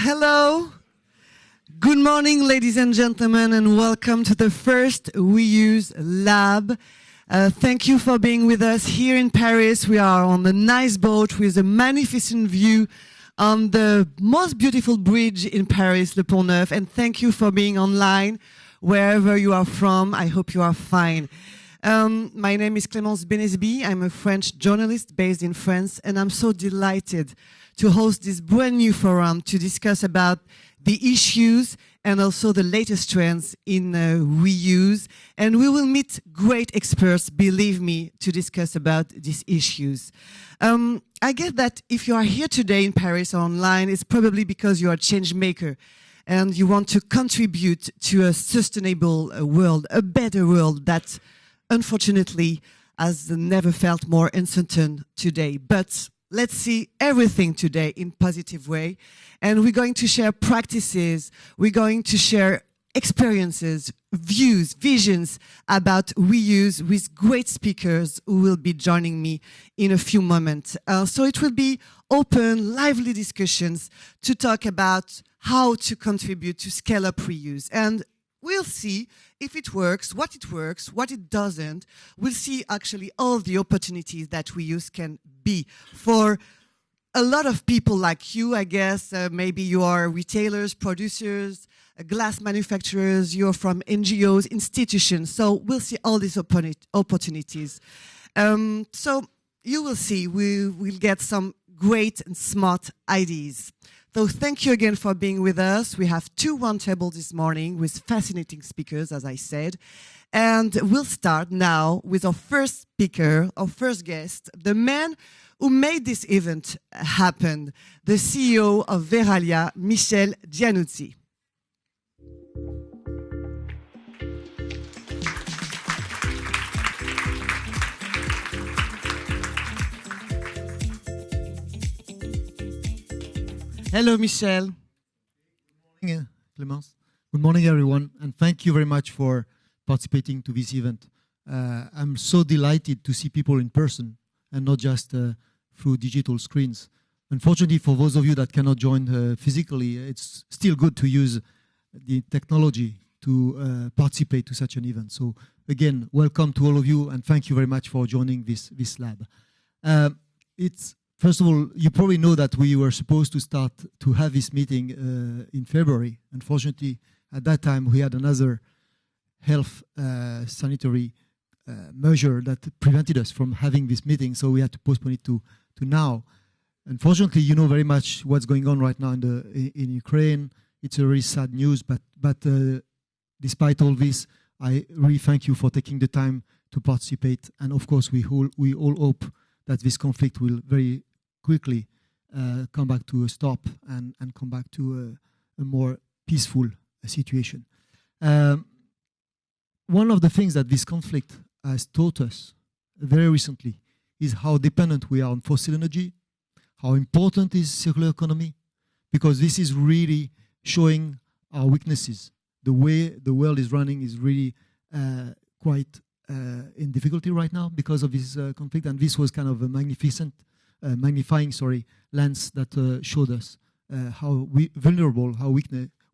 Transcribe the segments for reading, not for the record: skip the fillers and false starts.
Hello. Good morning, ladies and gentlemen, and welcome to the first We Use Lab. Thank you for being with us here in Paris. We are on a nice boat with a magnificent view on the most beautiful bridge in Paris, Le Pont Neuf, and thank you for being online, wherever you are from. I hope you are fine. My name is Clémence Benesby. I'm a French journalist based in France, and I'm so delighted to host this brand new forum to discuss about the issues and also the latest trends in reuse. And we will meet great experts, believe me, to discuss about these issues. I guess that if you are here today in Paris or online, it's probably because you are a change maker and you want to contribute to a sustainable world, a better world that unfortunately has never felt more uncertain today. But let's see everything today in positive way. And we're going to share practices, we're going to share experiences, views, visions about reuse with great speakers who will be joining me in a few moments. So it will be open, lively discussions to talk about how to contribute to scale up reuse. And we'll see if it works, what it doesn't. We'll see actually all the opportunities that reuse can be for a lot of people like you, I guess. Maybe you are retailers, producers, glass manufacturers, you're from NGOs, institutions. So we'll see all these opportunities. So you will see, we will get some great and smart ideas. So thank you again for being with us. We have 2 roundtables this morning with fascinating speakers, as I said. And we'll start now with our first speaker, our first guest, the man who made this event happen, the CEO of Verallia, Michel Giannuzzi. Hello, Michel. Good morning, Clémence. Good morning, everyone, and thank you very much for participating to this event. I'm so delighted to see people in person and not just through digital screens. Unfortunately, for those of you that cannot join physically, it's still good to use the technology to participate to such an event. So again, welcome to all of you, and thank you very much for joining this lab. First of all, you probably know that we were supposed to start to have this meeting in February. Unfortunately, at that time, we had another health sanitary measure that prevented us from having this meeting, so we had to postpone it to now. Unfortunately, you know very much what's going on right now in Ukraine. It's a very sad news, but despite all this, I really thank you for taking the time to participate. And of course, we all hope that this conflict will very quickly come back to a stop and come back to a more peaceful situation. One of the things that this conflict has taught us very recently is how dependent we are on fossil energy, how important is circular economy, because this is really showing our weaknesses. The way the world is running is really quite in difficulty right now because of this conflict, and this was kind of a magnifying lens that showed us how vulnerable, how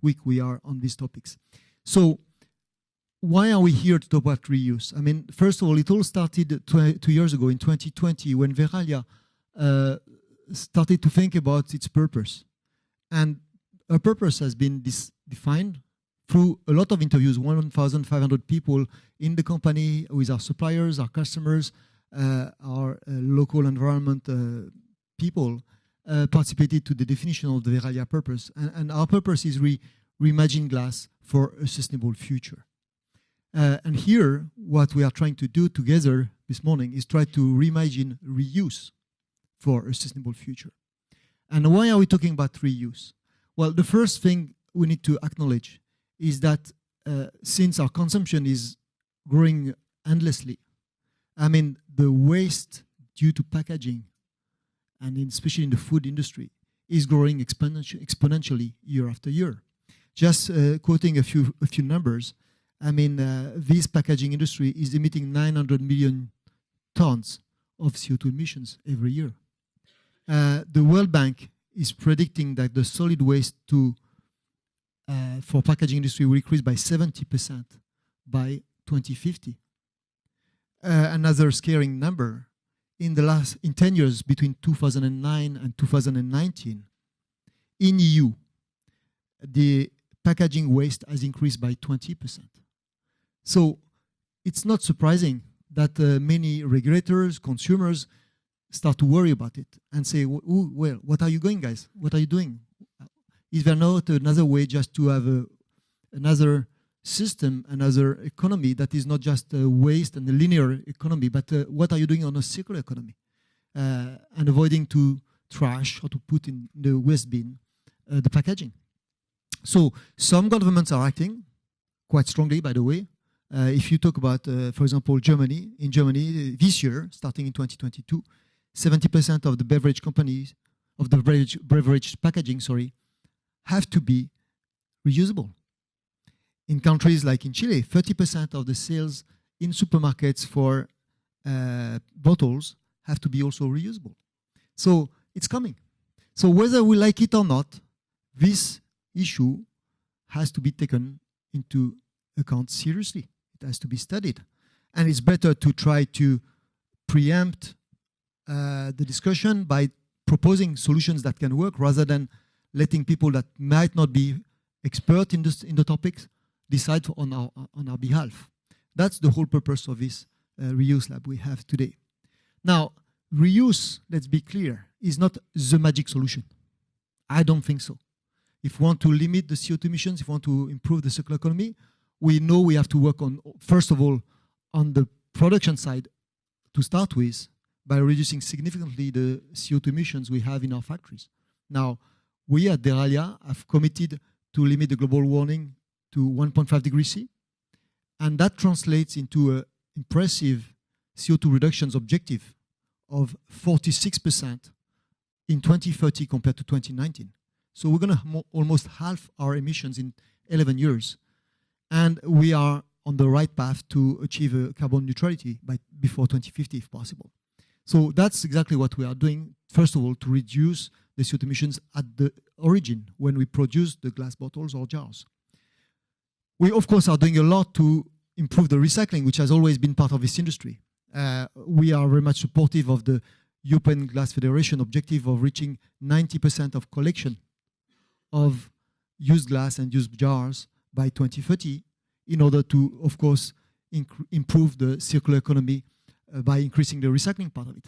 weak we are on these topics. So why are we here to talk about reuse? I mean, first of all, it all started 2 years ago in 2020 when Verallia started to think about its purpose. And our purpose has been defined through a lot of interviews, 1,500 people in the company with our suppliers, our customers, our local environment people participated to the definition of the Verallia purpose. And our purpose is reimagine glass for a sustainable future. And here, what we are trying to do together this morning is try to reimagine reuse for a sustainable future. And why are we talking about reuse? Well, the first thing we need to acknowledge is that since our consumption is growing endlessly, I mean, the waste due to packaging, and especially in the food industry, is growing exponentially year after year. Just quoting a few numbers, I mean, this packaging industry is emitting 900 million tons of CO2 emissions every year. The World Bank is predicting that the solid waste for packaging industry will increase by 70% by 2050. Another scaring number, in 10 years between 2009 and 2019, in EU, the packaging waste has increased by 20%. So it's not surprising that many regulators, consumers start to worry about it and say, well, what are you going, guys? What are you doing? Is there not another way just to have another system, another economy that is not just a waste and a linear economy, but what are you doing on a circular economy? And avoiding to trash or to put in the waste bin the packaging. So some governments are acting quite strongly, by the way. If you talk about, for example, Germany, in Germany this year, starting in 2022, 70% of the beverage companies, of the beverage packaging, have to be reusable. In countries like in Chile, 30% of the sales in supermarkets for bottles have to be also reusable. So it's coming. So whether we like it or not, this issue has to be taken into account seriously. It has to be studied. And it's better to try to preempt the discussion by proposing solutions that can work rather than letting people that might not be expert in the topics decide on our behalf. That's the whole purpose of this reuse lab we have today. Now, reuse, let's be clear, is not the magic solution. I don't think so. If we want to limit the CO2 emissions, if we want to improve the circular economy, we know we have to work on, first of all, on the production side to start with, by reducing significantly the CO2 emissions we have in our factories. Now, we at Verallia have committed to limit the global warming to 1.5 degrees C, and that translates into an impressive CO2 reductions objective of 46% in 2030 compared to 2019. So we're going to almost halve our emissions in 11 years. And we are on the right path to achieve a carbon neutrality before 2050 if possible. So that's exactly what we are doing, first of all, to reduce the CO2 emissions at the origin when we produce the glass bottles or jars. We, of course, are doing a lot to improve the recycling, which has always been part of this industry. We are very much supportive of the European Glass Federation objective of reaching 90% of collection of used glass and used jars by 2030 in order to, of course, improve the circular economy by increasing the recycling part of it.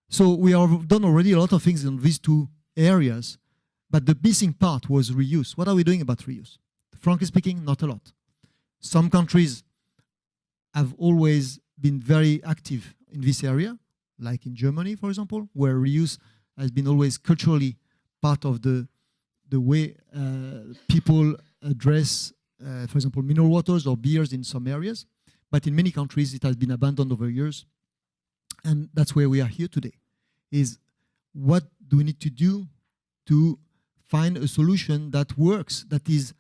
So we have done already a lot of things in these two areas, but the missing part was reuse. What are we doing about reuse? Frankly speaking, not a lot. Some countries have always been very active in this area, like in Germany, for example, where reuse has been always culturally part of the way people address, for example, mineral waters or beers in some areas. But in many countries, it has been abandoned over years. And that's where we are here today, is what do we need to do to find a solution that works, that is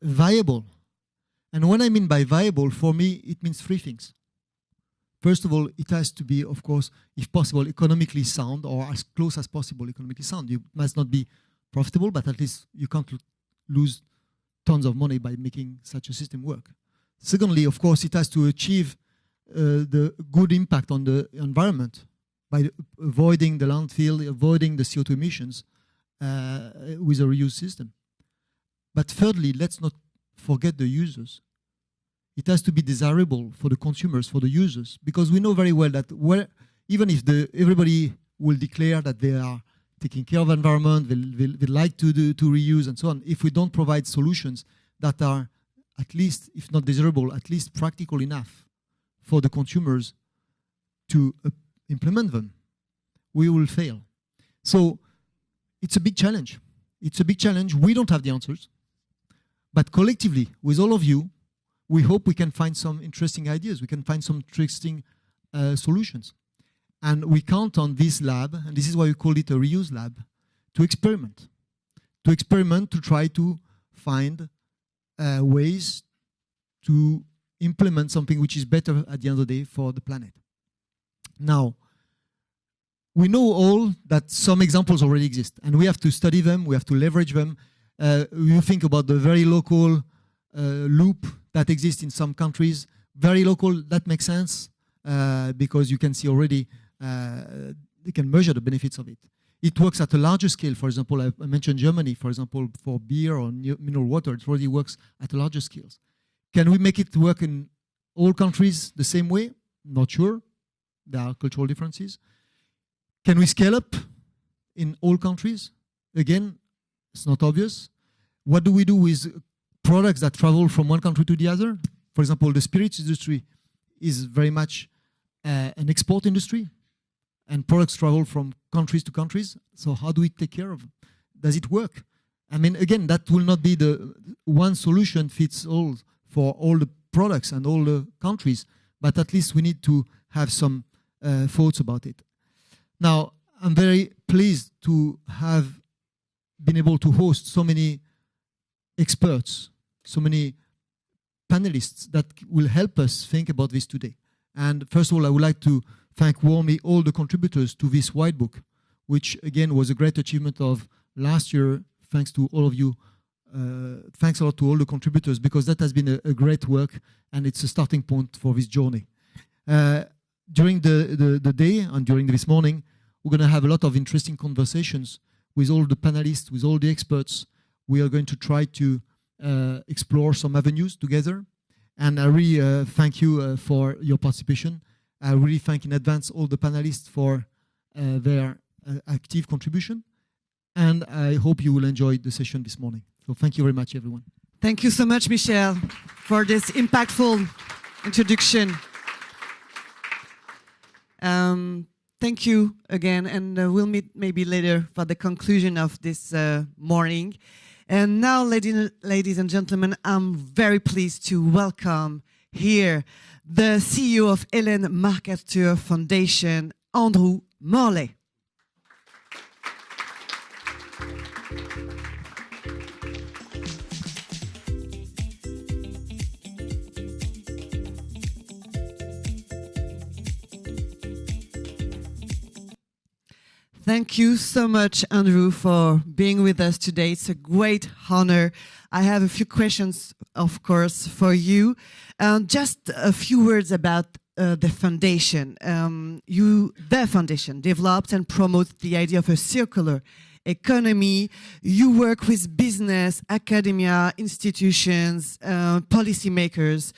viable. And what I mean by viable, for me, it means three things. First of all, it has to be, of course, if possible, economically sound, or as close as possible economically sound. You must not be profitable, but at least you can't lose tons of money by making such a system work. Secondly, of course, it has to achieve the good impact on the environment by avoiding the landfill, avoiding the CO2 emissions with a reuse system. But thirdly, let's not forget the users. It has to be desirable for the consumers, for the users, because we know very well that even if everybody will declare that they are taking care of the environment, they like to reuse and so on, if we don't provide solutions that are at least, if not desirable, at least practical enough for the consumers to implement them, we will fail. So it's a big challenge. It's a big challenge. We don't have the answers. But collectively, with all of you, we hope we can find some interesting ideas. We can find some interesting solutions. And we count on this lab, and this is why we call it a reuse lab, to experiment. To experiment, to try to find ways to implement something which is better at the end of the day for the planet. Now, we know all that some examples already exist, and we have to study them, we have to leverage them. You think about the very local loop that exists in some countries. Very local, that makes sense, because you can see already, they can measure the benefits of it. It works at a larger scale. For example, I mentioned Germany, for example, for beer or mineral water, it already works at a larger scales. Can we make it work in all countries the same way? Not sure. There are cultural differences. Can we scale up in all countries? Again, it's not obvious. What do we do with products that travel from one country to the other? For example, the spirits industry is very much an export industry, and products travel from countries to countries. So how do we take care of them? Does it work? I mean, again, that will not be the one solution fits all for all the products and all the countries, but at least we need to have some thoughts about it. Now, I'm very pleased to have been able to host so many experts, so many panelists that will help us think about this today. And first of all, I would like to thank warmly all the contributors to this white book, which again was a great achievement of last year. Thanks to all of you. Thanks a lot to all the contributors, because that has been a great work, and it's a starting point for this journey. During the day and during this morning, we're going to have a lot of interesting conversations with all the panelists, with all the experts. We are going to try to explore some avenues together. And I really thank you for your participation. I really thank in advance all the panelists for their active contribution. And I hope you will enjoy the session this morning. So thank you very much, everyone. Thank you so much, Michel, for this impactful introduction. Thank you again, and we'll meet maybe later for the conclusion of this morning. And now, ladies and gentlemen, I'm very pleased to welcome here the CEO of Hélène MacArthur Foundation, Andrew Morley. Thank you so much, Andrew, for being with us today. It's a great honor. I have a few questions, of course, for you. Just a few words about the foundation. The foundation develops and promotes the idea of a circular economy. You work with business, academia, institutions, policymakers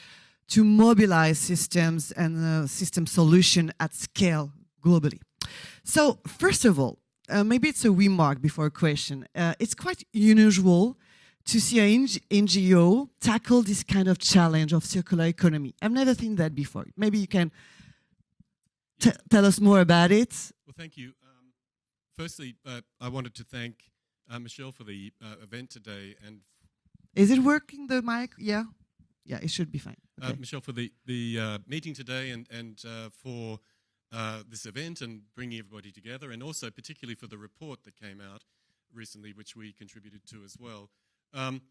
to mobilize systems and system solution at scale globally. So, first of all, maybe it's a remark before a question. It's quite unusual to see an NGO tackle this kind of challenge of circular economy. I've never seen that before. Maybe you can tell us more about it. Well, thank you. Firstly, I wanted to thank Michel for the event today. And is it working, the mic? Yeah? Yeah, it should be fine. Okay. Michel, for the meeting today and for this event and bringing everybody together, and also particularly for the report that came out recently, which we contributed to as well. The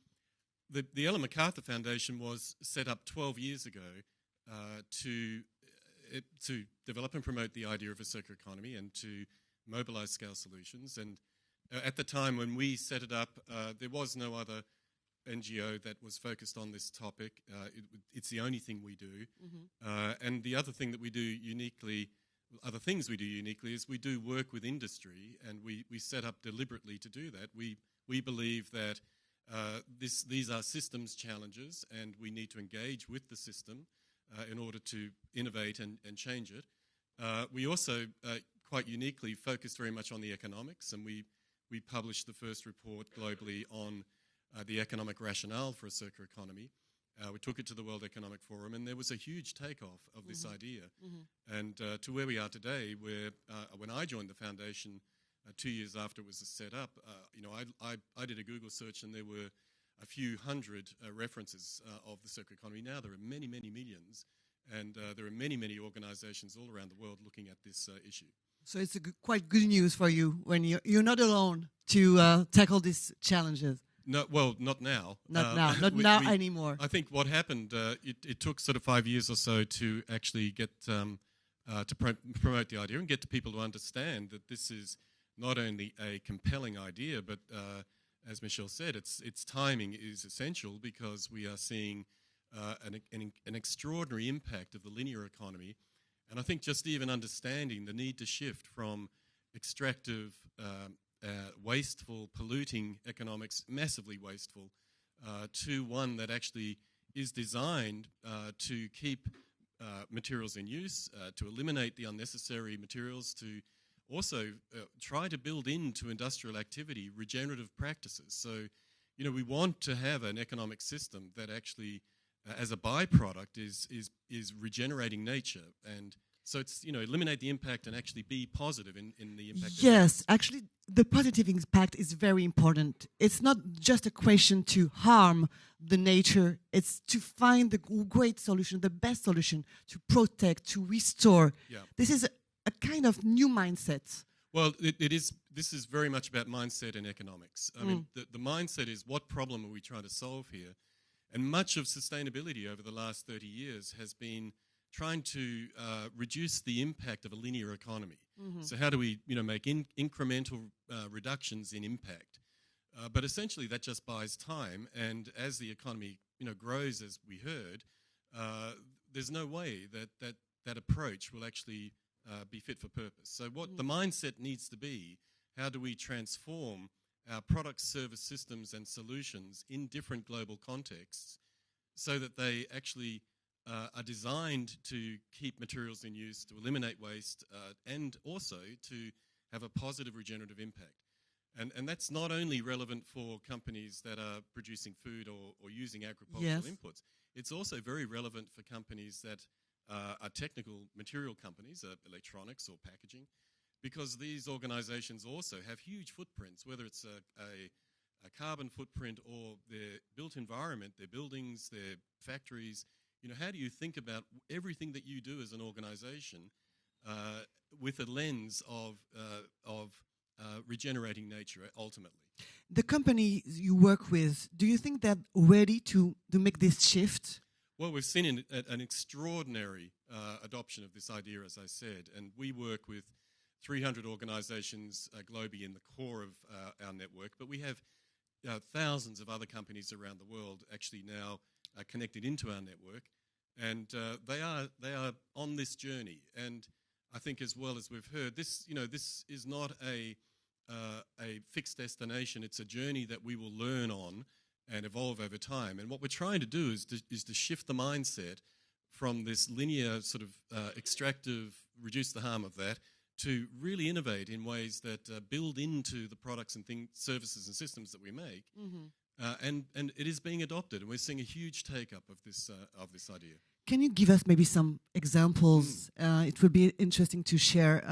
Hélène MacArthur Foundation was set up 12 years ago to develop and promote the idea of a circular economy and to mobilize scale solutions. And at the time when we set it up, there was no other NGO that was focused on this topic. It's the only thing we do. Mm-hmm. And the other thing that we do uniquely, other things we do uniquely, is we do work with industry, and we set up deliberately to do that. We believe that these are systems challenges, and we need to engage with the system in order to innovate and change it. We also quite uniquely focused very much on the economics, and we published the first report globally on the economic rationale for a circular economy. We took it to the World Economic Forum, and there was a huge takeoff of this idea. Mm-hmm. And to where we are today, where when I joined the foundation 2 years after it was set up, I did a Google search, and there were a few hundred references of the circular economy. Now there are many, many millions, and there are many, many organizations all around the world looking at this issue. So it's quite good news for you when you're not alone to tackle these challenges. No, well, not now. Not now anymore. I think what happened, it took sort of 5 years or so to actually get to promote the idea and get people to understand that this is not only a compelling idea, but as Michelle said, its timing is essential because we are seeing an extraordinary impact of the linear economy. And I think just even understanding the need to shift from extractive, wasteful, polluting economics, massively wasteful, to one that actually is designed to keep materials in use, to eliminate the unnecessary materials, to also try to build into industrial activity regenerative practices. So, we want to have an economic system that actually, as a byproduct, is regenerating nature. And so it's, eliminate the impact and actually be positive in the impact. Yes, actually, the positive impact is very important. It's not just a question to harm the nature, it's to find the great solution, the best solution to protect, to restore. Yeah. This is a kind of new mindset. Well, it is. This is very much about mindset and economics. I mean, the mindset is what problem are we trying to solve here? And much of sustainability over the last 30 years has been trying to reduce the impact of a linear economy. So how do we, make incremental reductions in impact? But essentially, that just buys time. And as the economy, grows, as we heard, there's no way that approach will actually be fit for purpose. So what the mindset needs to be, how do we transform our products, service systems and solutions in different global contexts so that they actually are designed to keep materials in use, to eliminate waste, and also to have a positive regenerative impact. And that's not only relevant for companies that are producing food or using agricultural inputs. It's also very relevant for companies that are technical material companies, electronics or packaging, because these organizations also have huge footprints, whether it's a carbon footprint or their built environment, their buildings, their factories. How do you think about everything that you do as an organization with a lens of regenerating nature ultimately? The company you work with, do you think they're ready to make this shift? Well, we've seen an extraordinary adoption of this idea, as I said, and we work with 300 organizations globally in the core of our network, but we have thousands of other companies around the world actually now connected into our network, and they are on this journey. And I think, as well as we've heard, this is not a fixed destination. It's a journey that we will learn on and evolve over time. And what we're trying to do is to shift the mindset from this linear sort of extractive, reduce the harm of that, to really innovate in ways that build into the products and services and systems that we make. And it is being adopted, and we're seeing a huge take-up of this idea. Can you give us maybe some examples? It would be interesting to share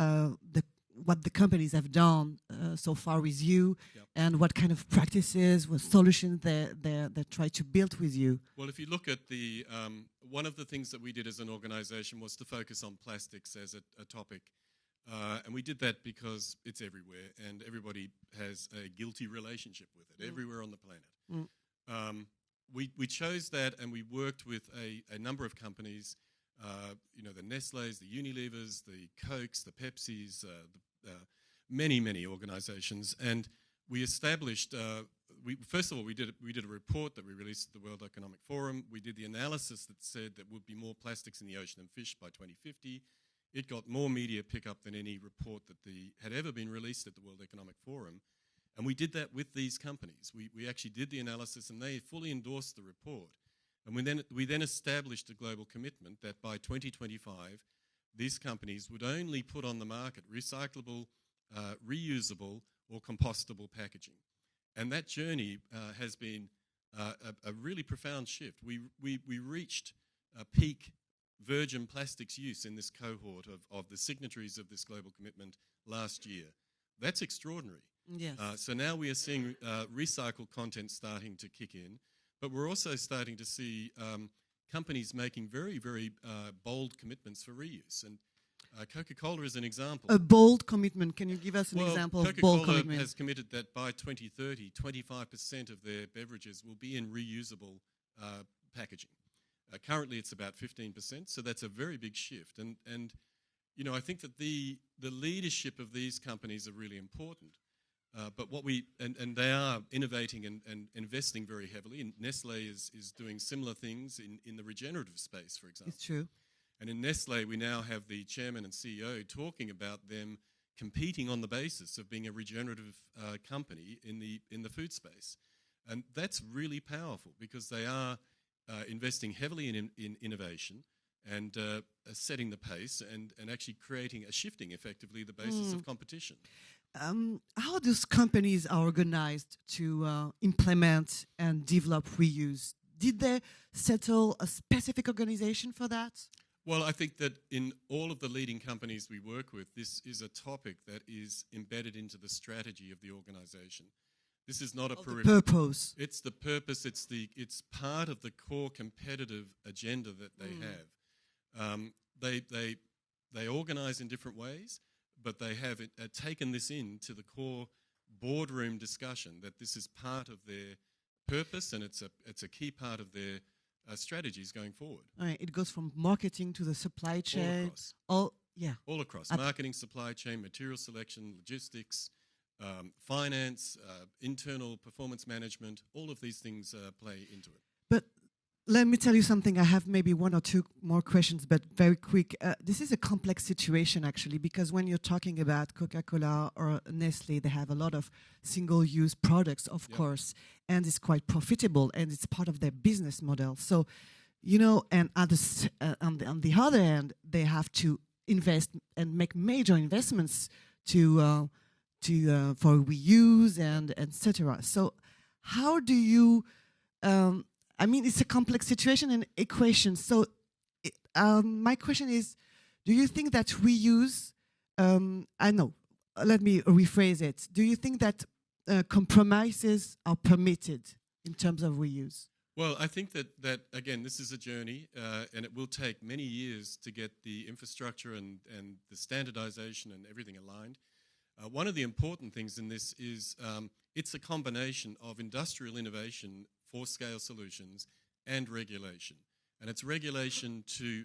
what the companies have done so far with you, and what kind of practices, what solutions they try to build with you. Well, if you look at the one of the things that we did as an organization was to focus on plastics as a topic. And we did that because it's everywhere, and everybody has a guilty relationship with it, everywhere on the planet. We chose that, and we worked with a number of companies, the Nestle's, the Unilevers, the Cokes, the Pepsis, many organizations. And we established, first of all, we did a report that we released at the World Economic Forum. We did the analysis that said there would be more plastics in the ocean than fish by 2050. It got more media pickup than any report that had ever been released at the World Economic Forum. And we did that with these companies. We actually did the analysis, and they fully endorsed the report. And we then established a global commitment that by 2025, these companies would only put on the market recyclable, reusable, or compostable packaging. And that journey has been a really profound shift. We reached a peak virgin plastics use in this cohort of the signatories of this global commitment last year. That's extraordinary. Yes. So now we are seeing recycled content starting to kick in, but we're also starting to see companies making very, very bold commitments for reuse. And Coca-Cola is an example. A bold commitment. Can you give us an example of bold commitment? Coca-Cola has committed that by 2030, 25% of their beverages will be in reusable packaging. Currently, it's about 15%, so that's a very big shift. And I think that the leadership of these companies are really important. But what and they are innovating and investing very heavily. And Nestle is doing similar things in the regenerative space, for example. It's true. And in Nestle, we now have the chairman and CEO talking about them competing on the basis of being a regenerative company in the food space. And that's really powerful because they are investing heavily in innovation and setting the pace and actually shifting effectively the basis of competition. How those companies are organized to implement and develop reuse? Did they settle a specific organization for that? Well, I think that in all of the leading companies we work with, this is a topic that is embedded into the strategy of the organization. This is not a peripheral. Purpose. It's the purpose. It's part of the core competitive agenda that they have. They organize in different ways, but they have taken this into the core boardroom discussion that this is part of their purpose and it's a key part of their strategies going forward. Right, it goes from marketing to the supply chain. All across. Marketing, supply chain, material selection, logistics, finance, internal performance management, all of these things play into it. But let me tell you something. I have maybe one or two more questions, but very quick. This is a complex situation, actually, because when you're talking about Coca-Cola or Nestle, they have a lot of single-use products, of course, and it's quite profitable, and it's part of their business model. So, and on the other hand, they have to invest and make major investments for reuse and etc. So, how do you? It's a complex situation and equation. So my question is, do you think that reuse, let me rephrase it. Do you think that compromises are permitted in terms of reuse? Well, I think that again, this is a journey and it will take many years to get the infrastructure and the standardization and everything aligned. One of the important things in this is it's a combination of industrial innovation for scale solutions and regulation. And it's regulation to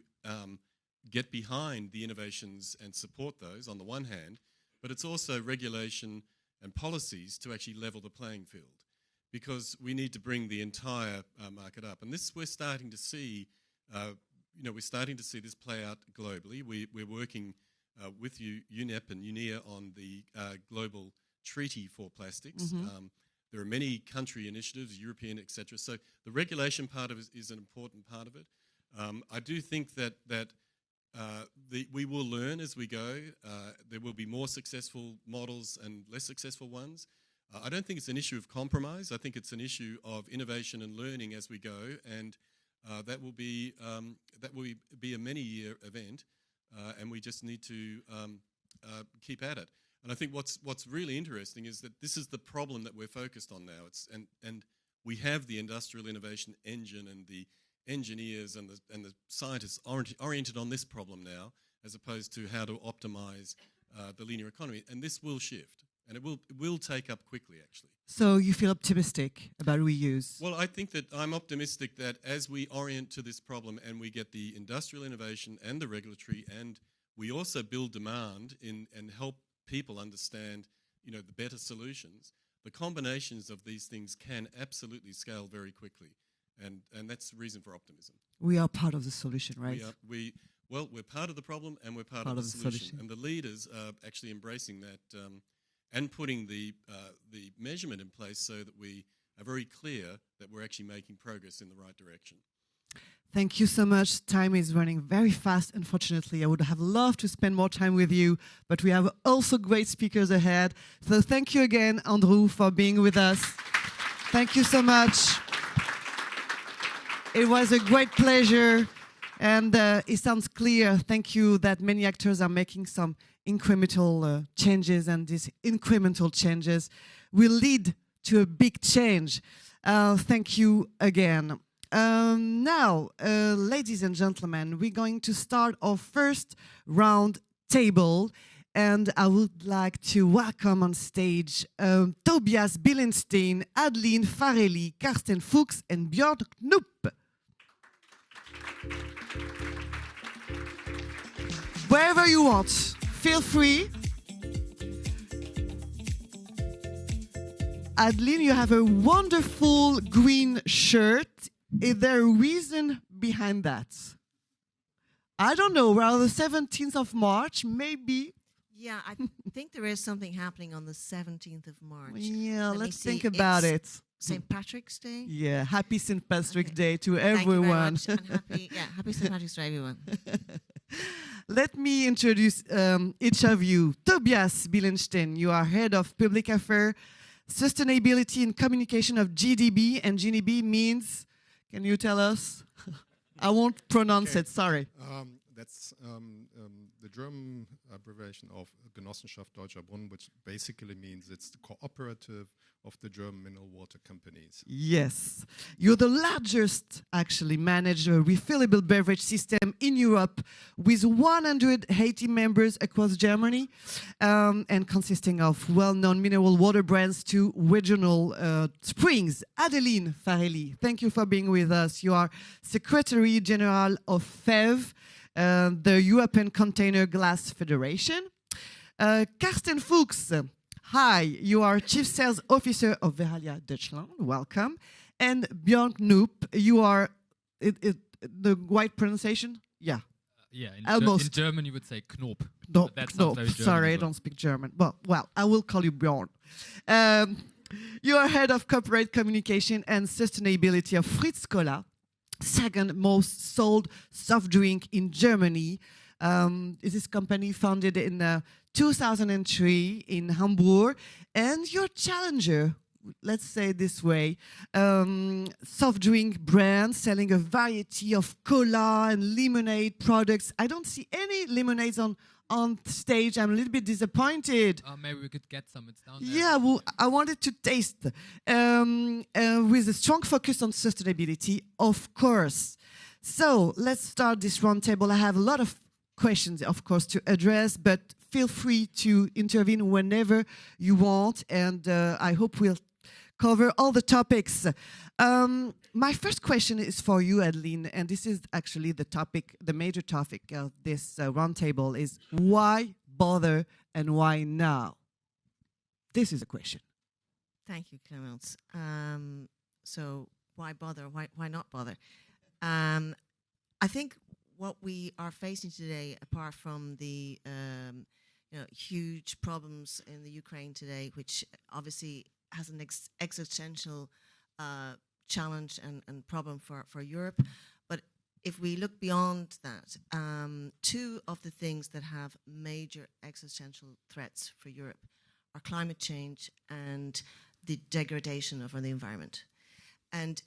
get behind the innovations and support those on the one hand, but it's also regulation and policies to actually level the playing field because we need to bring the entire market up. And this we're starting to see this play out globally. We're working with UNEP and UNEA on the global treaty for plastics. Mm-hmm. There are many country initiatives, European, etc. So the regulation part of it is an important part of it. I do think that we will learn as we go. There will be more successful models and less successful ones. I don't think it's an issue of compromise. I think it's an issue of innovation and learning as we go, and that will be a many-year event, and we just need to keep at it. And I think what's really interesting is that this is the problem that we're focused on now. And we have the industrial innovation engine and the engineers and the scientists oriented on this problem now, as opposed to how to optimize the linear economy. And this will shift, and it will take up quickly, actually. So you feel optimistic about reuse? Well, I think that I'm optimistic that as we orient to this problem and we get the industrial innovation and the regulatory, and we also build demand and help people understand, the better solutions, the combinations of these things can absolutely scale very quickly. And that's the reason for optimism. We are part of the solution, right? We're part of the problem and we're part of the solution. And the leaders are actually embracing that and putting the measurement in place so that we are very clear that we're actually making progress in the right direction. Thank you so much. Time is running very fast, unfortunately. I would have loved to spend more time with you, but we have also great speakers ahead. So thank you again, Andrew, for being with us. Thank you so much. It was a great pleasure, and it sounds clear, thank you, that many actors are making some incremental changes, and these incremental changes will lead to a big change. Thank you again. Now, ladies and gentlemen, we're going to start our first round table, and I would like to welcome on stage Tobias Billenstein, Adeline Farelli, Karsten Fuchs, and Björn Knupp. wherever you want. Feel free. Adeline, you have a wonderful green shirt. Is there a reason behind that? I don't know. We're on the 17th of March, maybe. Yeah, I think there is something happening on the 17th of March. Yeah, Let me let's see. think about it. St. Patrick's Day. Yeah, happy St. Patrick's Okay. Day to Thank you very everyone. much, and happy St. Patrick's Day, everyone. Let me introduce each of you. Tobias Billenstein, you are Head of Public Affairs, Sustainability and Communication of GDB, and GDB means, can you tell us? I won't pronounce it, sorry. That's the German abbreviation of Genossenschaft Deutscher Brunnen, which basically means it's the cooperative of the German mineral water companies. Yes. You're the largest, actually, managed refillable beverage system in Europe with 180 members across Germany and consisting of well-known mineral water brands to regional springs. Adeline Farelli, thank you for being with us. You are Secretary General of FEV, the European Container Glass Federation. Karsten Fuchs, hi, you are Chief Sales Officer of Verallia Deutschland, welcome. And Björn Knoop, you are, the right pronunciation? Yeah. Yeah, in Almost. German you would say Knoop. No, But that's no, not very German sorry, I as well. don't speak German. Well, I will call you Björn. You are Head of Corporate Communication and Sustainability of Fritz Cola, second most sold soft drink in Germany. Is this company founded in 2003 in Hamburg, and your challenger, let's say it this way, soft drink brand selling a variety of cola and lemonade products. I don't see any lemonades on stage. I'm a little bit disappointed. Maybe we could get some. It's down there. Yeah, well, I wanted to taste with a strong focus on sustainability, of course. So let's start this roundtable. I have a lot of questions, of course, to address, but feel free to intervene whenever you want, and I hope we'll cover all the topics. My first question is for you, Adeline, and this is actually the topic, the major topic of this roundtable is why bother and why now? This is a question. Thank you, Clemence. So why bother? Why not bother? I think what we are facing today, apart from the huge problems in the Ukraine today, which obviously has an existential challenge and problem for Europe, but if we look beyond that, two of the things that have major existential threats for Europe are climate change and the degradation of the environment. And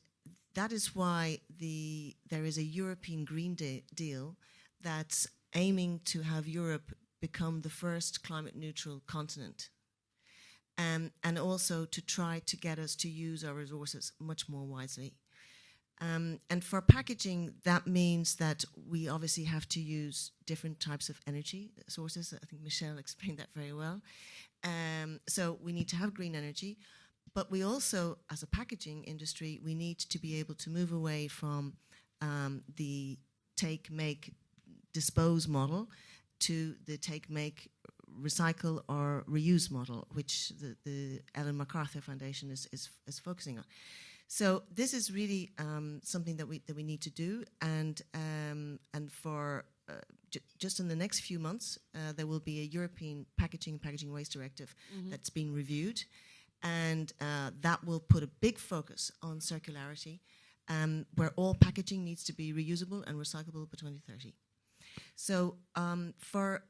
that is why there is a European Green Deal that's aiming to have Europe become the first climate neutral continent. And also to try to get us to use our resources much more wisely. And for packaging, that means that we obviously have to use different types of energy sources. I think Michelle explained that very well. So we need to have green energy, but we also, as a packaging industry, we need to be able to move away from the take, make, dispose model to the take, make, recycle or reuse model, which the Ellen MacArthur Foundation is focusing on. So this is really something that we need to do, and for just in the next few months, there will be a European packaging waste directive that's being reviewed, and that will put a big focus on circularity, where all packaging needs to be reusable and recyclable by 2030. So for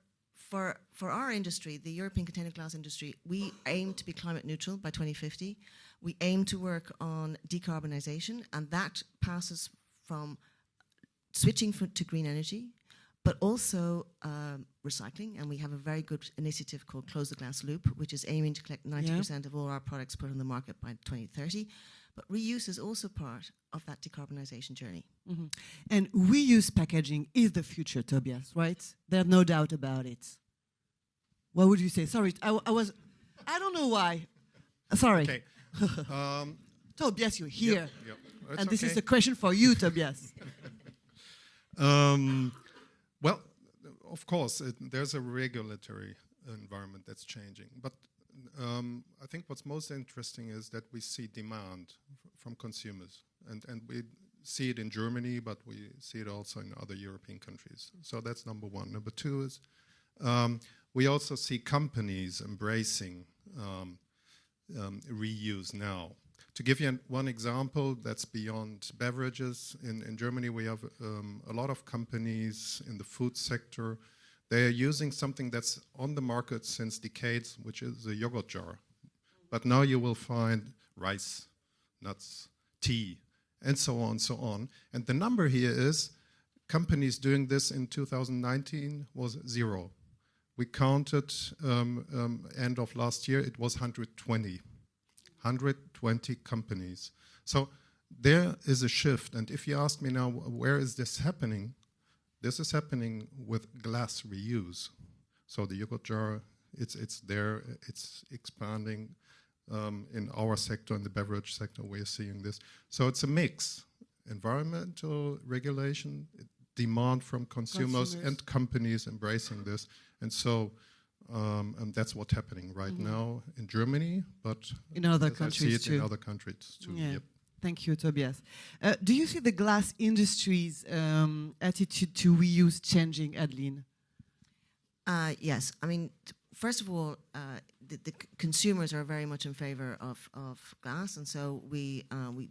our industry, the European container glass industry, we aim to be climate neutral by 2050. We aim to work on decarbonisation, and that passes from switching to green energy, but also recycling. And we have a very good initiative called Close the Glass Loop, which is aiming to collect 90% of all our products put on the market by 2030. But reuse is also part of that decarbonisation journey. Mm-hmm. And reuse packaging is the future, Tobias, right? There's no doubt about it. What would you say? Sorry, I don't know why. Sorry. Okay. Tobias, you're here. Yeah. And this is a question for you, Tobias. Well, of course, there's a regulatory environment that's changing. But I think what's most interesting is that we see demand from consumers. And we see it in Germany, but we see it also in other European countries. So that's number one. Number two is we also see companies embracing reuse now. To give you one example that's beyond beverages, in Germany we have a lot of companies in the food sector. They are using something that's on the market since decades, which is a yogurt jar. But now you will find rice, nuts, tea, and so on, so on. And the number here is companies doing this in 2019 was 0. We counted end of last year, it was 120. 120 companies. So there is a shift. And if you ask me now, where is this happening? This is happening with glass reuse. So the yogurt jar, it's there, it's expanding. In our sector, in the beverage sector, we're seeing this. So it's a mix. Environmental regulation, demand from consumers and companies embracing this. And so that's what's happening right now in Germany, but in other countries I see it too. in other countries too. Yeah. Yep. Thank you, Tobias. Do you see the glass industry's attitude to reuse changing, Adeline? Yes. I mean, first of all, the consumers are very much in favor of glass, and so we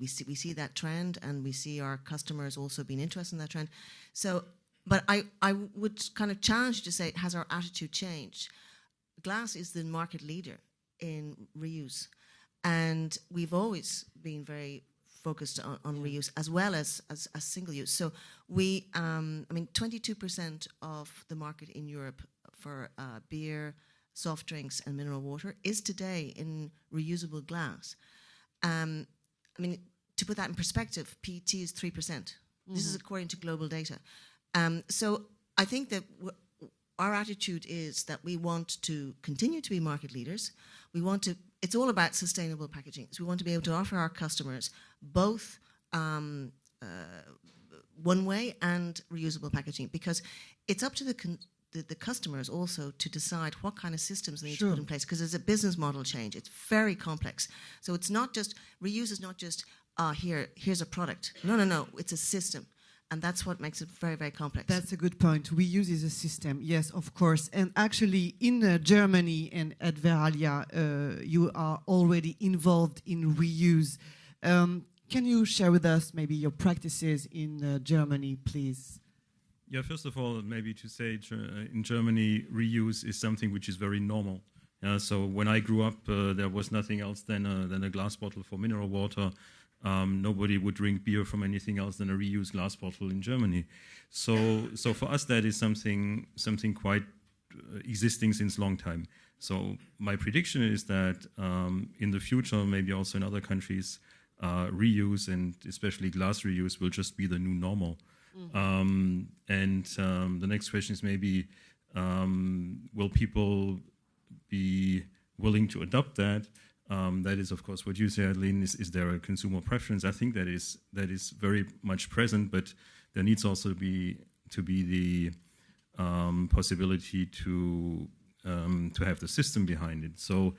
see that trend, and we see our customers also being interested in that trend. So, but I would kind of challenge you to say, has our attitude changed? Glass is the market leader in reuse, and we've always been very focused on reuse as well as single use. So we, I mean, 22% of the market in Europe for beer, soft drinks and mineral water is today in reusable glass. I mean, to put that in perspective, PET is 3%. This is according to global data. So I think that our attitude is that we want to continue to be market leaders. We want to, it's all about sustainable packaging. So we want to be able to offer our customers both one-way and reusable packaging, because it's up to the customers also to decide what kind of systems they need to put in place, because it's a business model change. It's very complex. So it's not just, reuse is not just, here's a product. No, it's a system. And that's what makes it very, very complex. That's a good point. Reuse is a system, yes, of course. And actually, in Germany and at Verallia, you are already involved in reuse. Can you share with us maybe your practices in Germany, please? Yeah, first of all, maybe to say in Germany, reuse is something which is very normal. So when I grew up, there was nothing else than a glass bottle for mineral water. Nobody would drink beer from anything else than a reused glass bottle in Germany. So for us, that is something quite existing since long time. So my prediction is that in the future, maybe also in other countries, reuse and especially glass reuse will just be the new normal. The next question is maybe, will people be willing to adopt that? That is, of course, what you say, Adeline, is there a consumer preference? I think that is very much present, but there needs also to be the possibility to have the system behind it. So.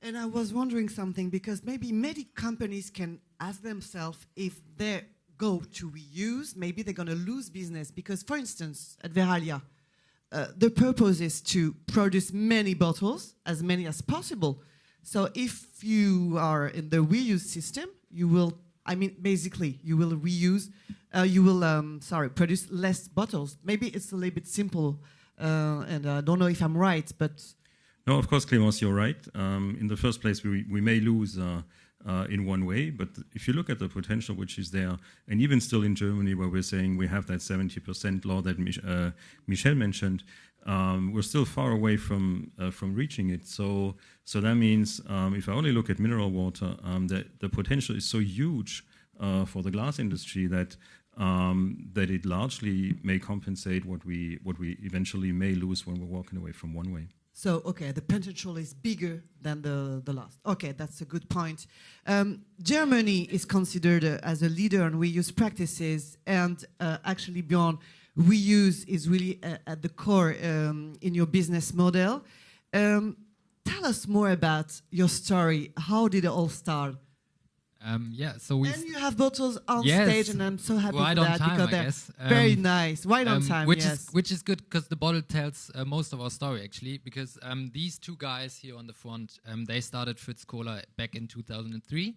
And I was wondering something, because maybe many companies can ask themselves, if they go to reuse, maybe they're going to lose business. Because, for instance, at Verallia, the purpose is to produce many bottles, as many as possible. So if you are in the reuse system, you will, basically, you will reuse, produce less bottles. Maybe it's a little bit simple, and I don't know if I'm right, but... No, of course, Clémence, you're right. In the first place, we may lose in one way, but if you look at the potential which is there, and even still in Germany, where we're saying we have that 70% law that Michel mentioned, we're still far away from reaching it. So that means if I only look at mineral water, that the potential is so huge for the glass industry that it largely may compensate what we eventually may lose when we're walking away from one way. So, okay, the potential is bigger than the last. Okay, that's a good point. Germany is considered as a leader on reuse practices, and actually, Bjorn, reuse is really at the core in your business model. Tell us more about your story. How did it all start? So we And you have bottles on Yes. stage, and I'm so happy Right for on that time, because I they're guess. very nice. Right on time, yes. which is good because the bottle tells most of our story actually. Because these two guys here on the front, they started Fritz Cola back in 2003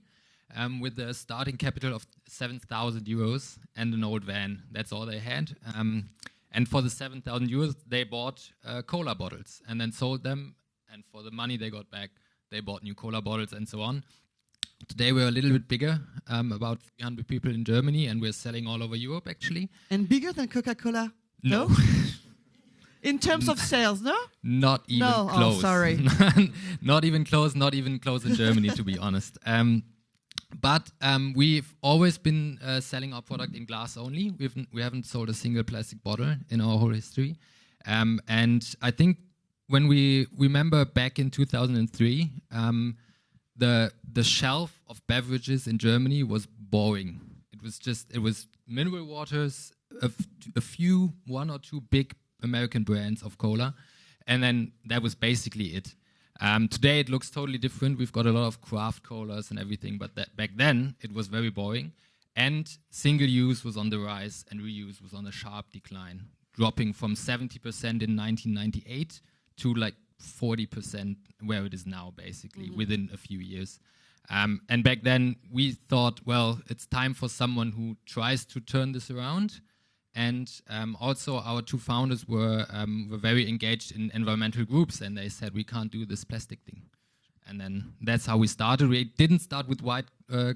with a starting capital of 7,000 euros and an old van. That's all they had. And for the 7,000 euros, they bought cola bottles and then sold them. And for the money they got back, they bought new cola bottles and so on. Today we're a little bit bigger, about 300 people in Germany, and we're selling all over Europe actually. And bigger than Coca-Cola? No. In terms of sales, no? Not even No, oh, close. sorry. Not even close, not even close in Germany, to be honest. But we've always been selling our product in glass only. We haven't sold a single plastic bottle in our whole history. And I think when we remember back in 2003, the shelf of beverages in Germany was boring. It was mineral waters, a few, one or two big American brands of cola, and then that was basically it. Today it looks totally different. We've got a lot of craft colas and everything, but back then it was very boring. And single use was on the rise and reuse was on a sharp decline, dropping from 70% in 1998 to like 40% where it is now, basically, within a few years. And back then we thought, well, it's time for someone who tries to turn this around. And also our two founders were very engaged in environmental groups, and they said, we can't do this plastic thing. And then that's how we started. We didn't start with white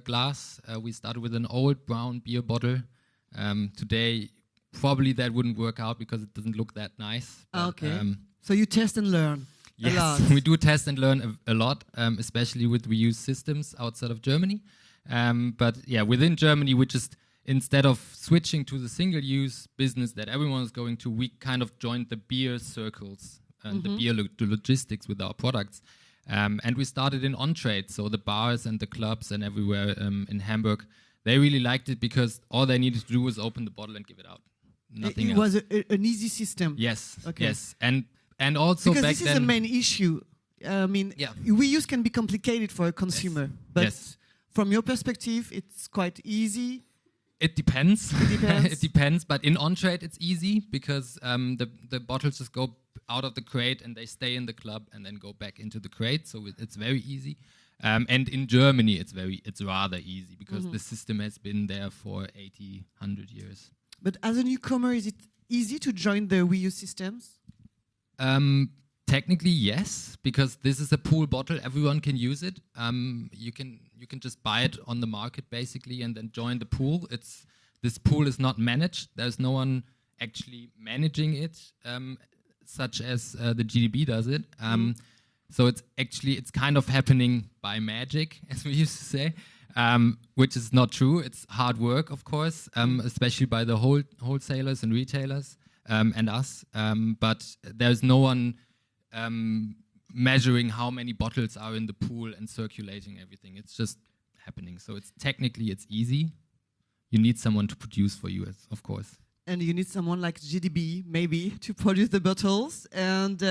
glass. We started with an old brown beer bottle. Today, probably that wouldn't work out because it doesn't look that nice. But, Okay. So you test and learn a lot. Yes, we do test and learn a lot, especially with reuse systems outside of Germany. But yeah, within Germany, we just, instead of switching to the single-use business that everyone is going to, we kind of joined the beer circles and the beer logistics with our products. And we started in on-trade, so the bars and the clubs and everywhere in Hamburg, they really liked it because all they needed to do was open the bottle and give it out. Nothing It else. was an easy system. Yes, Okay. yes. And also Because back this is then... the main issue. I mean, Yeah. reuse can be complicated for a consumer, but Yes. from your perspective, it's quite easy. It depends. depends. It depends. But in on-trade, it's easy because the bottles just go out of the crate and they stay in the club and then go back into the crate. So it's very easy. And in Germany, it's rather easy because the system has been there for 80, 100 years. But as a newcomer, is it easy to join the reuse systems? Technically, yes, because this is a pool bottle. Everyone can use it. You can just buy it on the market basically, and then join the pool. This pool is not managed. There's no one actually managing it, such as the GDB does it. So it's kind of happening by magic, as we used to say, which is not true. It's hard work, of course, especially by the wholesalers and retailers and us. But there's no one measuring how many bottles are in the pool and circulating everything. It's just happening. So it's easy. You need someone to produce for you, of course. And you need someone like GDB, maybe, to produce the bottles. And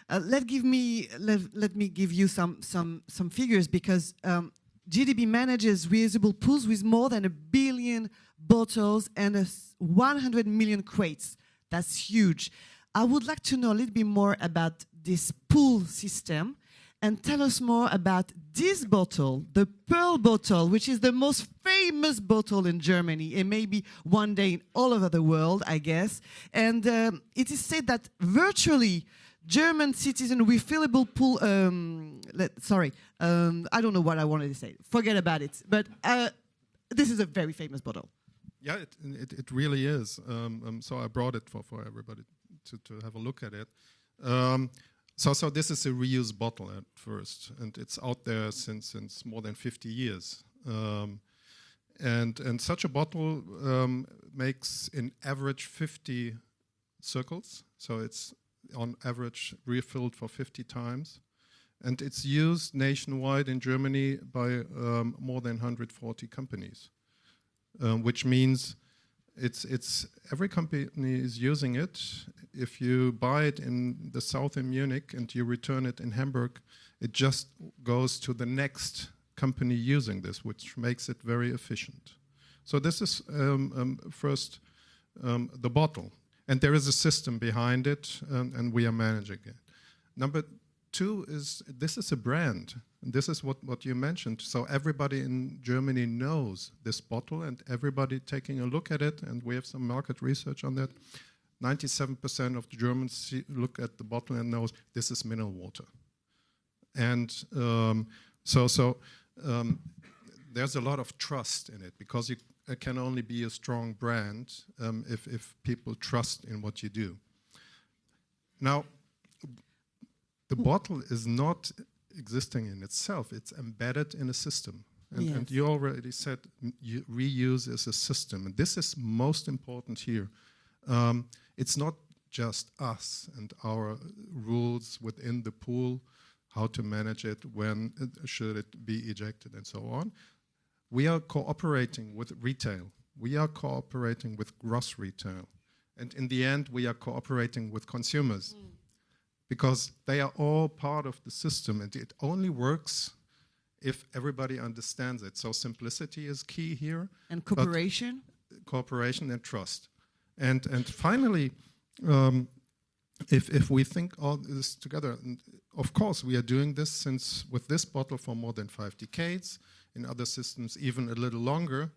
let me give you some figures, because GDB manages reusable pools with more than 1 billion bottles and 100 million crates. That's huge. I would like to know a little bit more about this pool system, and tell us more about this bottle, the Pearl bottle, which is the most famous bottle in Germany and maybe one day all over the world, I guess. And it is said that virtually German citizen refillable pool, I don't know what I wanted to say. Forget about it. But this is a very famous bottle. Yeah, it really is. So I brought it for everybody to have a look at it. So this is a reuse bottle at first, and it's out there since more than 50 years. And such a bottle makes in average 50 circles, so it's on average refilled for 50 times. And it's used nationwide in Germany by more than 140 companies, which means It's every company is using it. If you buy it in the south in Munich and you return it in Hamburg, it just goes to the next company using this, which makes it very efficient. So this is first the bottle, and there is a system behind it, and we are managing it. Number two is this is a brand. And this is what you mentioned. So everybody in Germany knows this bottle, and everybody taking a look at it, and we have some market research on that. 97% of the Germans look at the bottle and knows this is mineral water. And there's a lot of trust in it, because it can only be a strong brand if people trust in what you do. Now, the bottle is not existing in itself, it's embedded in a system. And you already said reuse is a system, and this is most important here. It's not just us and our rules within the pool, how to manage it, when should it be ejected, and so on. We are cooperating with retail. We are cooperating with gross retail. And in the end, we are cooperating with consumers. Because they are all part of the system, and it only works if everybody understands it. So simplicity is key here. And cooperation? Cooperation and trust. And finally, if we think all this together, and of course we are doing this with this bottle for more than 5 decades, in other systems even a little longer.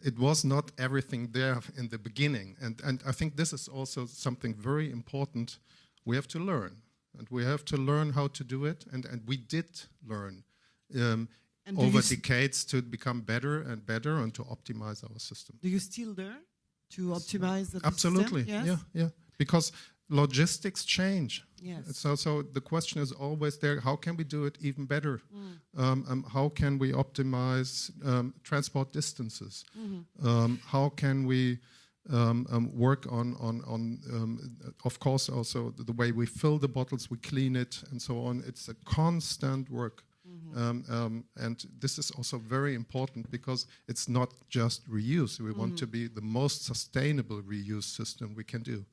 It was not everything there in the beginning. And I think this is also something very important. We have to learn, and we have to learn how to do it, and we did learn over decades to become better and better and to optimize our system. Do you still learn to optimize the Absolutely, system? Yes? yeah. Because logistics change. Yes. So the question is always there, how can we do it even better? How can we optimize transport distances? How can we work on of course, also the way we fill the bottles, we clean it, and so on. It's a constant work. And this is also very important because it's not just reuse. We want to be the most sustainable reuse system we can do.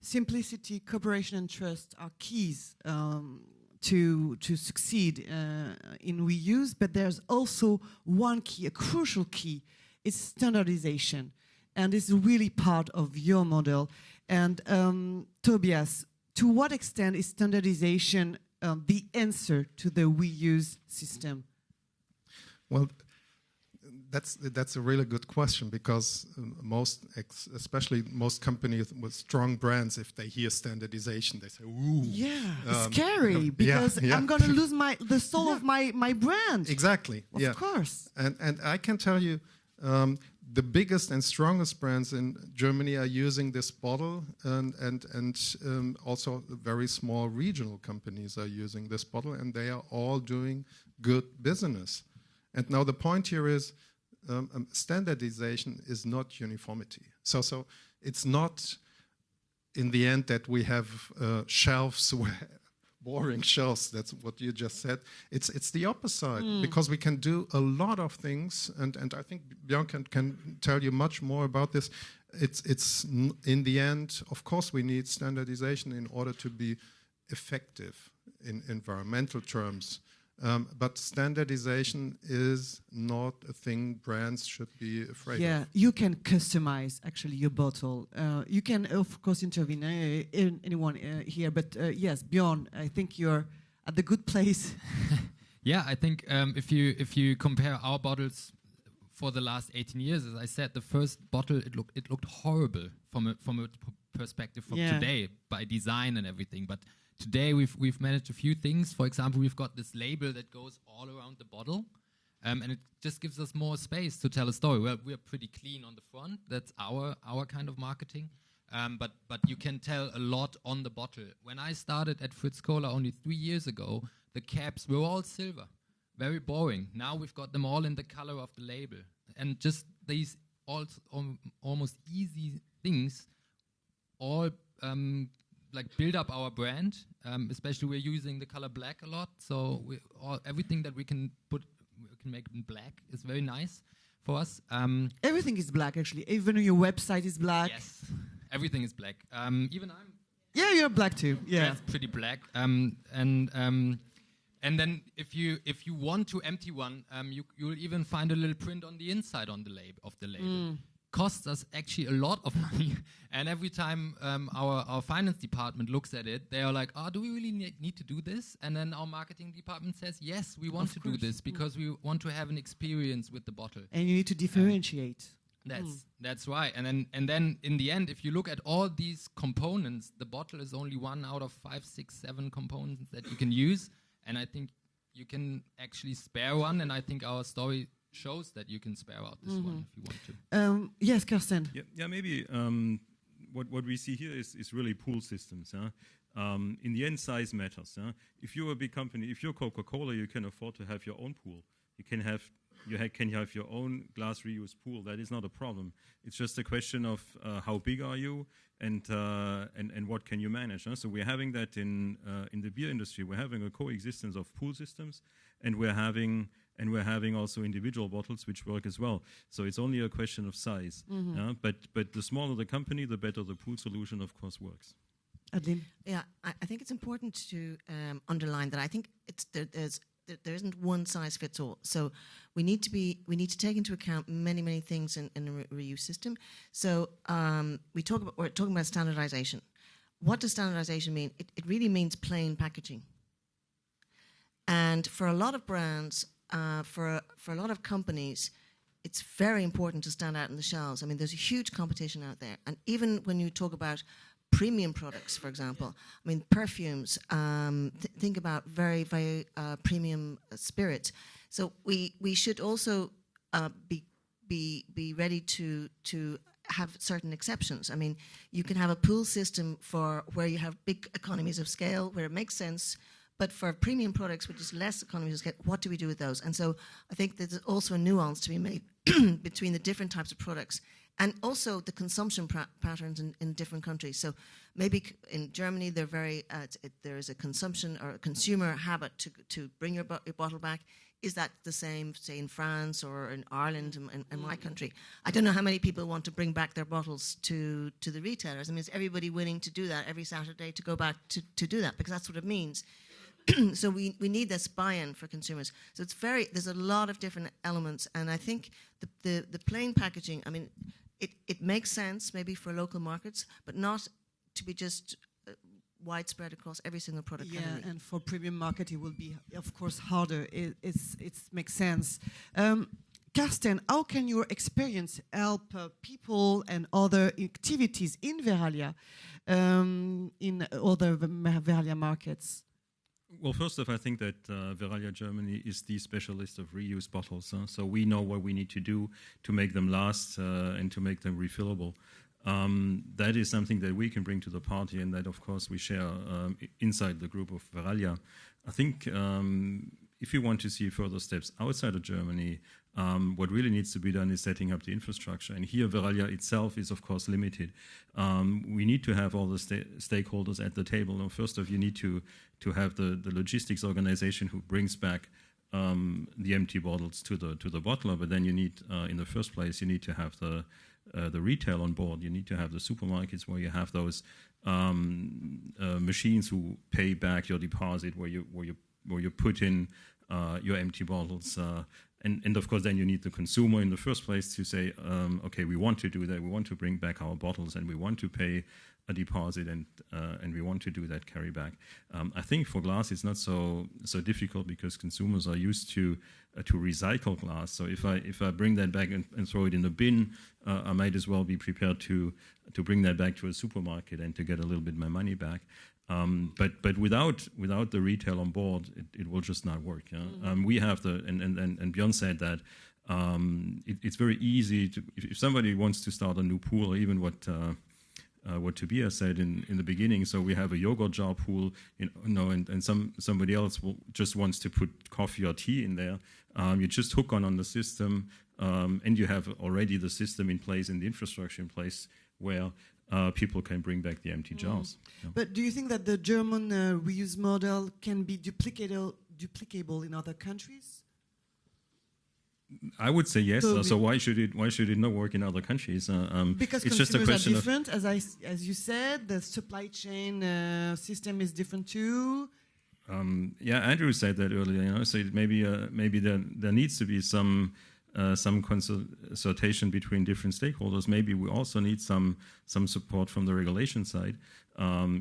Simplicity, cooperation, and trust are keys to succeed in reuse, but there's also one key, a crucial key, it's standardization. And it's really part of your model. And Tobias, to what extent is standardization the answer to the reuse system? Well, that's a really good question, because especially most companies with strong brands, if they hear standardization, they say, "Ooh, yeah, it's scary because I'm going to lose the soul of my brand." Exactly. Of course. And I can tell you, the biggest and strongest brands in Germany are using this bottle, and also very small regional companies are using this bottle, and they are all doing good business. And now the point here is standardization is not uniformity. So it's not in the end that we have shelves where boring shelves, that's what you just said. It's the opposite, because we can do a lot of things, and I think Björn can tell you much more about this. It's in the end, of course, we need standardization in order to be effective in environmental terms. But standardization is not a thing brands should be afraid of. Yeah, you can customize actually your bottle. You can, of course, intervene anyone here. But yes, Björn, I think you're at the good place. Yeah, I think if you compare our bottles for the last 18 years, as I said, the first bottle it looked horrible from a perspective from today by design and everything, but today we've managed a few things. For example, we've got this label that goes all around the bottle, and it just gives us more space to tell a story. Well, we're pretty clean on the front. That's our kind of marketing. But you can tell a lot on the bottle. When I started at Fritz Kohler only 3 years ago, the caps were all silver. Very boring. Now we've got them all in the color of the label. And just these almost easy things all build up our brand. Especially we're using the color black a lot. So everything that we can make in black is very nice for us. Everything is black, actually. Even your website is black. Yes, everything is black. Even I'm Yeah, you're black too. Yeah. dressed pretty black. And then if you want to empty one, you'll even find a little print on the inside on the label. Costs us actually a lot of money, and every time our finance department looks at it, they are like, "Oh, do we really need to do this?" And then our marketing department says, "Yes, we want to do this because we want to have an experience with the bottle." And you need to differentiate. That's right. And then in the end, if you look at all these components, the bottle is only one out of 5, 6, 7 components that you can use. And I think you can actually spare one. And I think our story shows that you can spare out this one if you want to. Yes, Kirsten. Yeah, maybe what we see here is really pool systems. In the end, size matters. If you're a big company, if you're Coca-Cola, you can afford to have your own pool. You can have your own glass reuse pool. That is not a problem. It's just a question of how big are you and what can you manage. So we're having that in the beer industry. We're having a coexistence of pool systems, and we're having also individual bottles which work as well. So it's only a question of size. But the smaller the company, the better the pool solution, of course, works. Adeline. Yeah, I think it's important to underline that I think there isn't one size fits all. So we need to take into account many things in a reuse system. So we're talking about standardization. What does standardization mean? It really means plain packaging. And for a lot of brands, for a lot of companies, it's very important to stand out in the shelves. I mean, there's a huge competition out there. And even when you talk about premium products, for example, I mean, perfumes, think about very premium spirits. So we should also be ready to have certain exceptions. I mean, you can have a pool system for where you have big economies of scale, where it makes sense. But for premium products, which is less economies of scale, what do we do with those? And so I think there's also a nuance to be made between the different types of products and also the consumption patterns in different countries. So maybe in Germany, there is a consumption or a consumer habit to bring your bottle back. Is that the same, say, in France or in Ireland, in my country? I don't know how many people want to bring back their bottles to the retailers. I mean, is everybody willing to do that every Saturday, to go back to do that? Because that's what it means. So we need this buy-in for consumers. So there's a lot of different elements, and I think the plain packaging, I mean, it makes sense maybe for local markets, but not to be just widespread across every single product category. And for premium market, it will be, of course, harder. It makes sense. Karsten, how can your experience help people and other activities in Verallia, in other Verallia markets? Well, first off, I think that Verallia Germany is the specialist of reuse bottles. So we know what we need to do to make them last and to make them refillable. That is something that we can bring to the party, and that, of course, we share inside the group of Verallia. I think if you want to see further steps outside of Germany, what really needs to be done is setting up the infrastructure. And here, Verallia itself is, of course, limited. We need to have all the stakeholders at the table. Now, first off, you need to have the logistics organization who brings back the empty bottles to the bottler. But then you need, in the first place, you need to have the retail on board. You need to have the supermarkets where you have those machines who pay back your deposit, where you put in your empty bottles. And of course, then you need the consumer in the first place to say, okay, we want to do that. We want to bring back our bottles, and we want to pay a deposit, and we want to do that carry back. I think for glass, it's not so difficult because consumers are used to recycle glass. So if I bring that back and throw it in the bin, I might as well be prepared to bring that back to a supermarket and to get a little bit my money back. But without the retail on board, it will just not work. Yeah? We have and Björn said that it's very easy to, if somebody wants to start a new pool, or even what Tobias said in the beginning. So we have a yogurt jar pool, and somebody else just wants to put coffee or tea in there. You just hook on the system, and you have already the system in place and the infrastructure in place where people can bring back the empty jars. Yeah. But do you think that the German reuse model can be duplicable in other countries? I would say yes. So So why should it not work in other countries? Because it's just a consumers question are of different, as you said, the supply chain system is different too. yeah, Andrew said that earlier. So maybe there needs to be some consultation between different stakeholders. Maybe we also need some support from the regulation side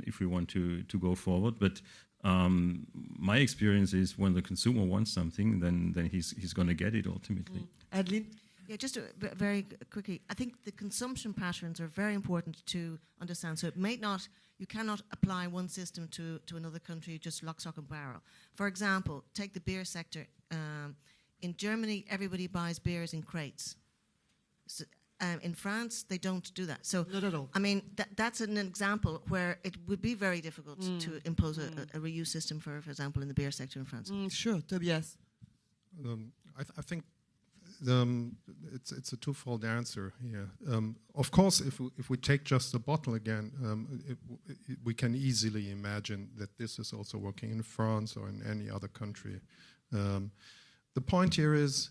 if we want to go forward. But my experience is when the consumer wants something, then he's going to get it ultimately. Adeline? Yeah, just very quickly, I think the consumption patterns are very important to understand. So you cannot apply one system to another country, just lock, stock and barrel. For example, take the beer sector. In Germany, everybody buys beers in crates. So, in France, they don't do that. So, not at all. I mean, that's an example where it would be very difficult to impose a reuse system, for example, in the beer sector in France. Sure, Tobias. I think it's a twofold answer here. Of course, if we take just the bottle again, we can easily imagine that this is also working in France or in any other country. The point here is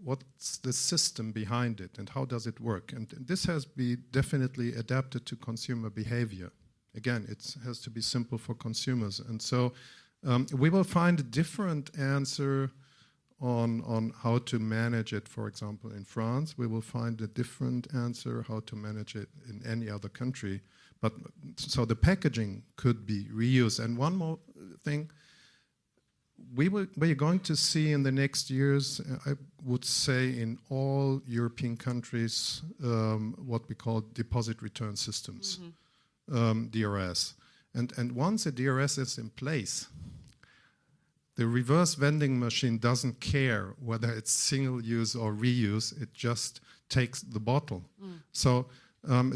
what's the system behind it and how does it work? And this has been definitely adapted to consumer behavior. Again, it has to be simple for consumers. And so we will find a different answer on how to manage it, for example, in France. We will find a different answer how to manage it in any other country. But so the packaging could be reused. And one more thing, we're going to see in the next years, I would say in all European countries, what we call deposit return systems, DRS. And once a DRS is in place, the reverse vending machine doesn't care whether it's single use or reuse, it just takes the bottle. So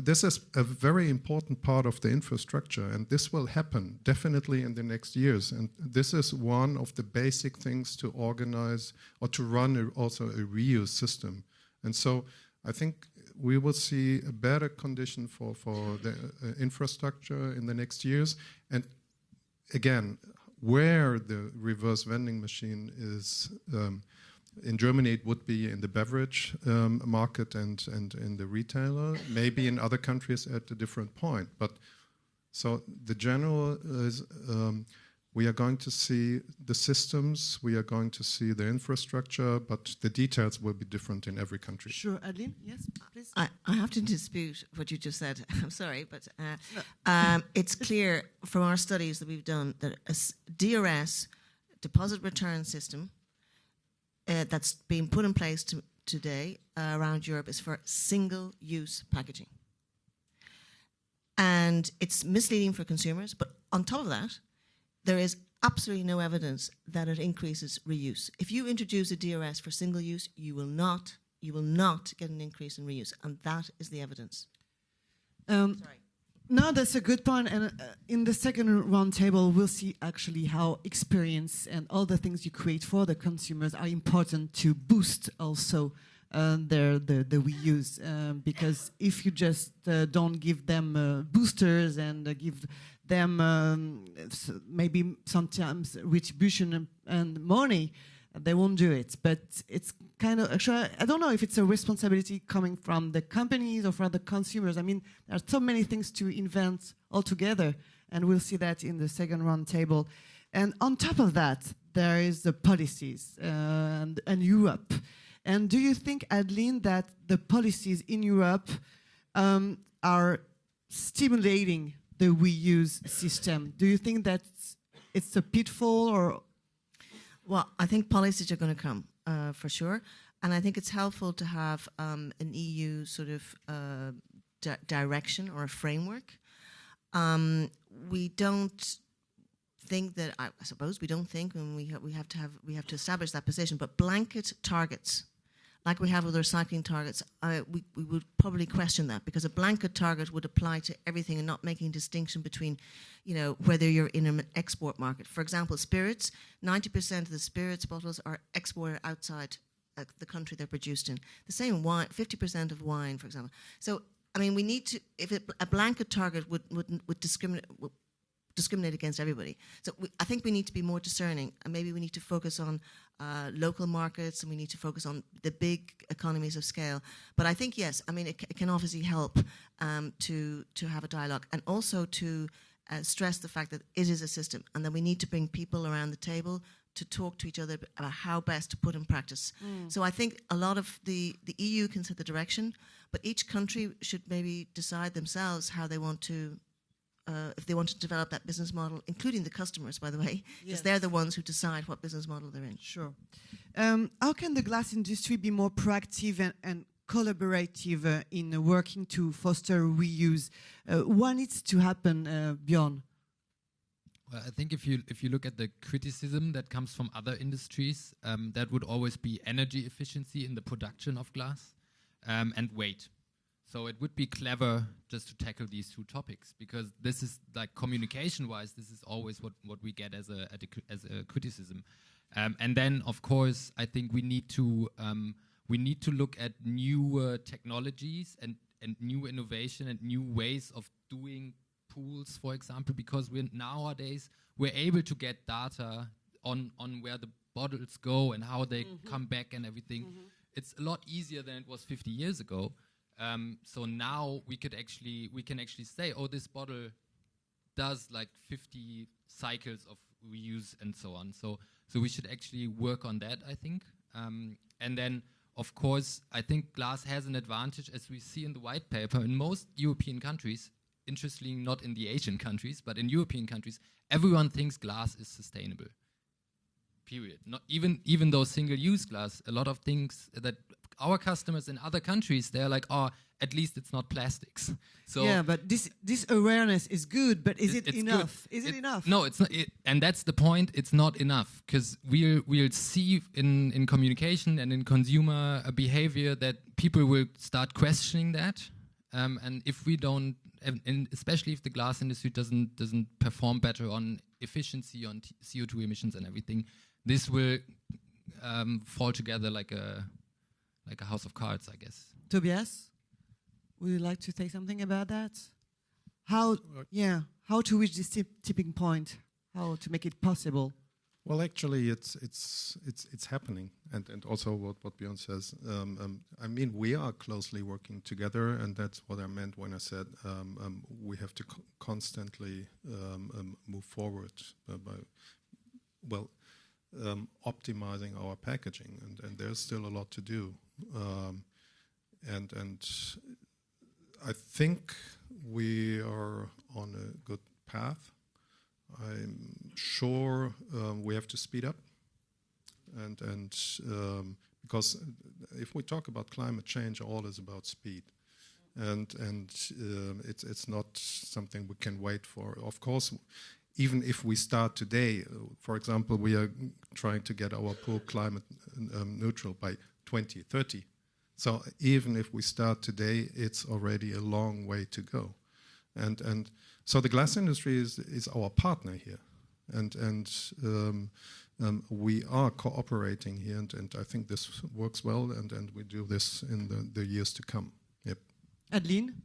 this is a very important part of the infrastructure, and this will happen definitely in the next years. And this is one of the basic things to organize or to run also a reuse system. And so I think we will see a better condition for the infrastructure in the next years. And again, where the reverse vending machine is, in Germany it would be in the beverage market and in the retailer, maybe in other countries at a different point. But so the general is we are going to see the systems, we are going to see the infrastructure, but the details will be different in every country. Sure, Adeline, yes, please. I have to dispute what you just said. I'm sorry, but it's clear from our studies that we've done that a DRS, deposit return system, that's being put in place today around Europe is for single-use packaging. And it's misleading for consumers, but on top of that, there is absolutely no evidence that it increases reuse. If you introduce a DRS for single use, you will not get an increase in reuse, and that is the evidence. Sorry. No, that's a good point. And in the second roundtable, we'll see actually how experience and all the things you create for the consumers are important to boost also the reuse. Because if you just don't give them boosters and give them maybe sometimes retribution and money, they won't do it. But it's kind of, actually, I don't know if it's a responsibility coming from the companies or from the consumers. I mean, there are so many things to invent altogether, and we'll see that in the second round table. And on top of that, there is the policies and Europe. And do you think, Adeline, that the policies in Europe are stimulating the reuse system? Do you think that it's a pitfall or? Well, I think policies are going to come for sure, and I think it's helpful to have an EU sort of direction or a framework. We don't think that I suppose we don't think, and we have to establish that position. But blanket targets, like we have with recycling targets, we would probably question that, because a blanket target would apply to everything and not making distinction between, whether you're in an export market. For example, spirits, 90% of the spirits bottles are exported outside the country they're produced in. The same wine, 50% of wine, for example. So, I mean, we need to, a blanket target would discriminate, discriminate against everybody. So I think we need to be more discerning, and maybe we need to focus on local markets, and we need to focus on the big economies of scale. But I think, yes, I mean, it can obviously help to have a dialogue, and also to stress the fact that it is a system, and that we need to bring people around the table to talk to each other about how best to put in practice. So I think a lot of the EU can set the direction, but each country should maybe decide themselves how they want to, if they want to develop that business model, including the customers, by the way, because they're the ones who decide what business model they're in. Sure. How can the glass industry be more proactive and collaborative in working to foster reuse? What needs to happen, Bjorn? Well, I think if you look at the criticism that comes from other industries, that would always be energy efficiency in the production of glass and weight. So it would be clever just to tackle these two topics, because this is like communication-wise, this is always what we get as a criticism. And then, of course, I think we need to look at new technologies and new innovation and new ways of doing pools, for example, because nowadays we're able to get data on where the bottles go and how they come back and everything. It's a lot easier than it was 50 years ago. So now we can actually say, oh, this bottle does like 50 cycles of reuse and so on. So we should actually work on that, I think. And then, of course, I think glass has an advantage, as we see in the white paper. In most European countries, interestingly not in the Asian countries, but in European countries, everyone thinks glass is sustainable. Period. Not even though single-use glass, a lot of things that our customers in other countries, they're like, oh, at least it's not plastics. So yeah, but this awareness is good, but is it enough? Good. Is it enough? No, it's not. And that's the point. It's not enough, because we'll see in communication and in consumer behavior that people will start questioning that. And if we don't, and especially if the glass industry doesn't perform better on efficiency, on CO2 emissions and everything, this will fall together like a house of cards, I guess. Tobias, would you like to say something about that? How to reach this tipping point? How to make it possible? Well, actually, it's happening, and also what Björn says. I mean, we are closely working together, and that's what I meant when I said we have to constantly move forward by optimizing our packaging, and there's still a lot to do. And I think we are on a good path. I'm sure we have to speed up, and because if we talk about climate change, all is about speed, and it's not something we can wait for. Of course, even if we start today, for example, we are trying to get our pool climate neutral by 2030. So even if we start today, it's already a long way to go, and so the glass industry is our partner here, and we are cooperating here, and I think this works well, and we do this in the years to come. Yep. Adeline,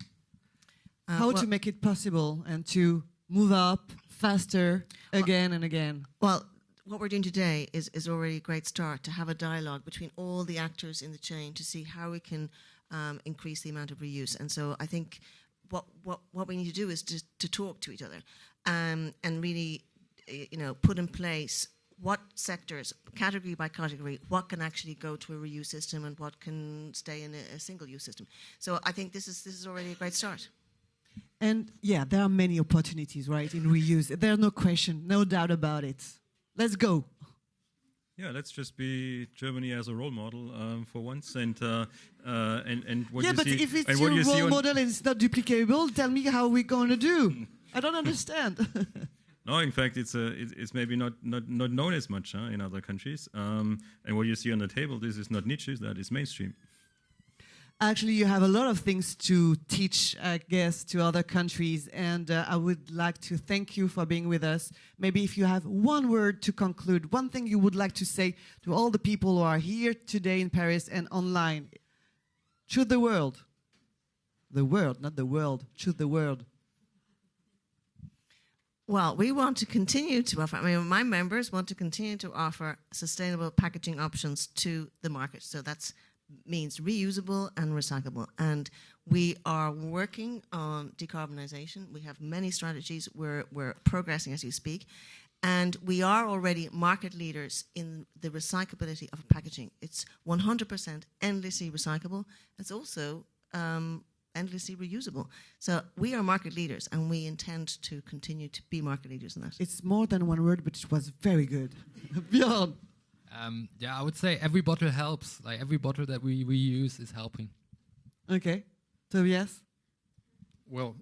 how to make it possible and to move up faster again and again? Well, what we're doing today is already a great start, to have a dialogue between all the actors in the chain to see how we can increase the amount of reuse. And so I think what we need to do is to talk to each other and really, put in place what sectors, category by category, what can actually go to a reuse system and what can stay in a single-use system. So I think this is already a great start. And yeah, there are many opportunities, right, in reuse. There's no question, no doubt about it. Let's go. Yeah, let's just be Germany as a role model for once, and what yeah, you but see. if it's and your what you see role model and it's not duplicable, tell me how we're going to do. I don't understand. No, in fact, it's maybe not known as much in other countries. And what you see on the table, this is not niche, that is mainstream. Actually, you have a lot of things to teach, I guess, to other countries, and I would like to thank you for being with us. Maybe if you have one word to conclude, one thing you would like to say to all the people who are here today in Paris and online. Choose the world. The world, not the world. Choose the world. Well, we want to continue to offer, my members want to continue to offer sustainable packaging options to the market. So that means reusable and recyclable. And we are working on decarbonisation. We have many strategies. We're progressing as you speak. And we are already market leaders in the recyclability of packaging. It's 100% endlessly recyclable. It's also endlessly reusable. So we are market leaders, and we intend to continue to be market leaders in that. It's more than one word, but it was very good. Björn. I would say every bottle helps. Like every bottle that we use is helping. Okay. Tobias? Well,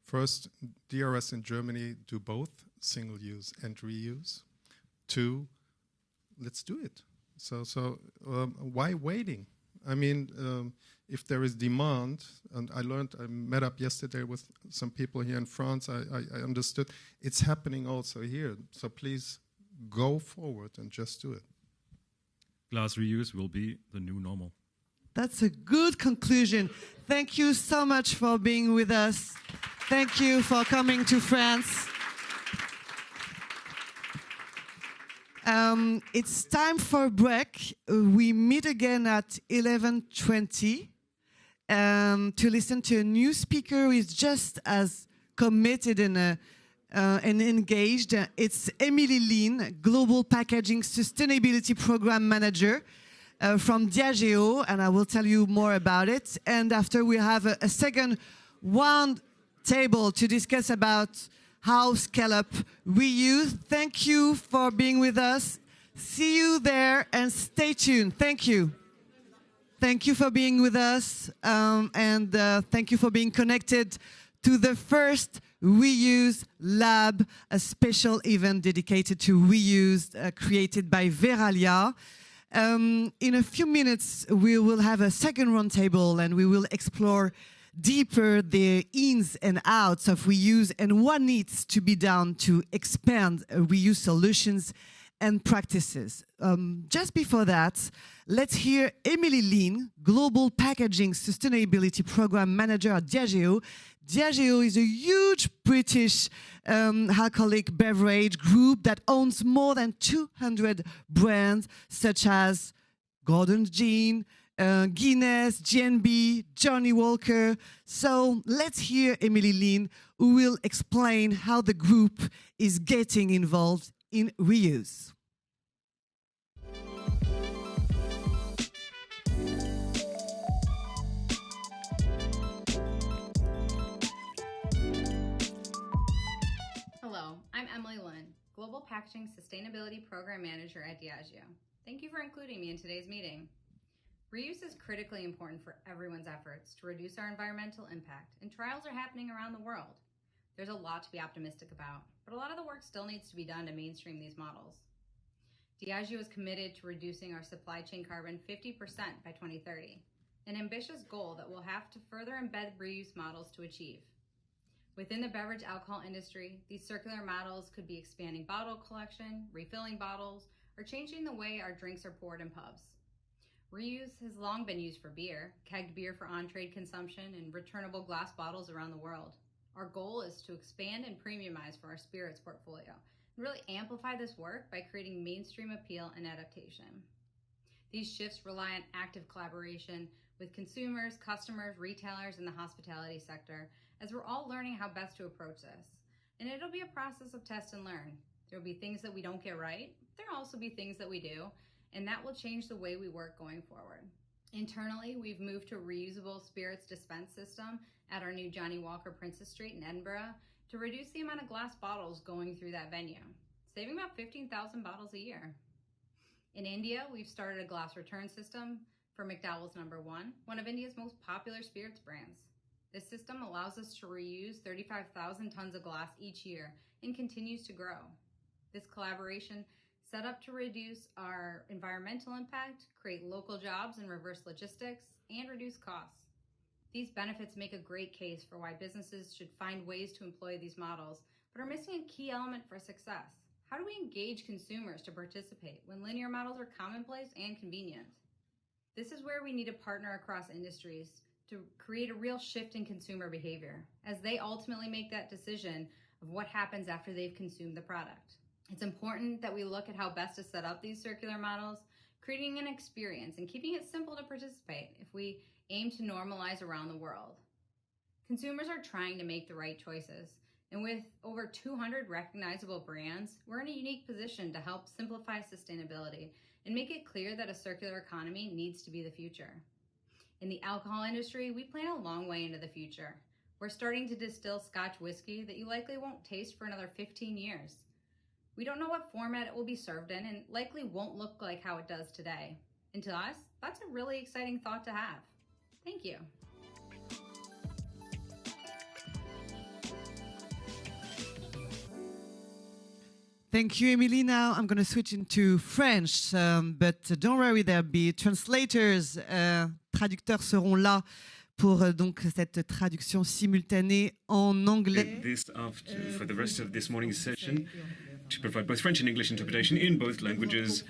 first, DRS in Germany do both single use and reuse. 2, let's do it. So why waiting? I mean, if there is demand, and I met up yesterday with some people here in France, I understood it's happening also here. So please go forward and just do it. Glass reuse will be the new normal. That's a good conclusion. Thank you so much for being with us. Thank you for coming to France. It's time for a break. We meet again at 11:20 to listen to a new speaker who is just as committed and engaged. It's Emily Lin, Global Packaging Sustainability Program Manager from Diageo, and I will tell you more about it. And after we have a second round table to discuss about how scale up reuse. Thank you for being with us. See you there and stay tuned. Thank you. Thank you for being with us and thank you for being connected to the first Reuse Lab, a special event dedicated to reuse created by Verallia. In a few minutes, we will have a second roundtable and we will explore deeper the ins and outs of reuse and what needs to be done to expand reuse solutions and practices. Just before that, let's hear Emily Lin, Global Packaging Sustainability Program Manager at Diageo. Diageo is a huge British alcoholic beverage group that owns more than 200 brands such as Gordon Gin, Guinness, GNB, Johnny Walker. So let's hear Emily Lin, who will explain how the group is getting involved in reuse. Hello, I'm Emily Lin, Global Packaging Sustainability Program Manager at Diageo. Thank you for including me in today's meeting. Reuse is critically important for everyone's efforts to reduce our environmental impact, and trials are happening around the world. There's a lot to be optimistic about, but a lot of the work still needs to be done to mainstream these models. Diageo is committed to reducing our supply chain carbon 50% by 2030, an ambitious goal that we'll have to further embed reuse models to achieve. Within the beverage alcohol industry, these circular models could be expanding bottle collection, refilling bottles, or changing the way our drinks are poured in pubs. Reuse has long been used for beer, kegged beer for on-trade consumption, and returnable glass bottles around the world. Our goal is to expand and premiumize for our spirits portfolio and really amplify this work by creating mainstream appeal and adaptation. These shifts rely on active collaboration with consumers, customers, retailers, and the hospitality sector, as we're all learning how best to approach this. And it'll be a process of test and learn. There'll be things that we don't get right. There'll also be things that we do, and that will change the way we work going forward. Internally, we've moved to a reusable spirits dispense system at our new Johnny Walker Princess Street in Edinburgh to reduce the amount of glass bottles going through that venue, saving about 15,000 bottles a year. In India, we've started a glass return system for McDowell's No. 1, one of India's most popular spirits brands. This system allows us to reuse 35,000 tons of glass each year and continues to grow. This collaboration set up to reduce our environmental impact, create local jobs and reverse logistics, and reduce costs. These benefits make a great case for why businesses should find ways to employ these models, but are missing a key element for success. How do we engage consumers to participate when linear models are commonplace and convenient? This is where we need to partner across industries to create a real shift in consumer behavior. As they ultimately make that decision of what happens after they've consumed the product. It's important that we look at how best to set up these circular models, creating an experience and keeping it simple to participate if we aim to normalize around the world. Consumers are trying to make the right choices, and with over 200 recognizable brands, we're in a unique position to help simplify sustainability and make it clear that a circular economy needs to be the future. In the alcohol industry, we plan a long way into the future. We're starting to distill Scotch whiskey that you likely won't taste for another 15 years. We don't know what format it will be served in and likely won't look like how it does today. And to us, that's a really exciting thought to have. Thank you. Thank you, Emily. Now I'm going to switch into French, but don't worry, there'll be translators. Traducteurs seront là pour donc cette traduction simultanée en anglais. For the rest of this morning's session, to provide both French and English interpretation in both languages.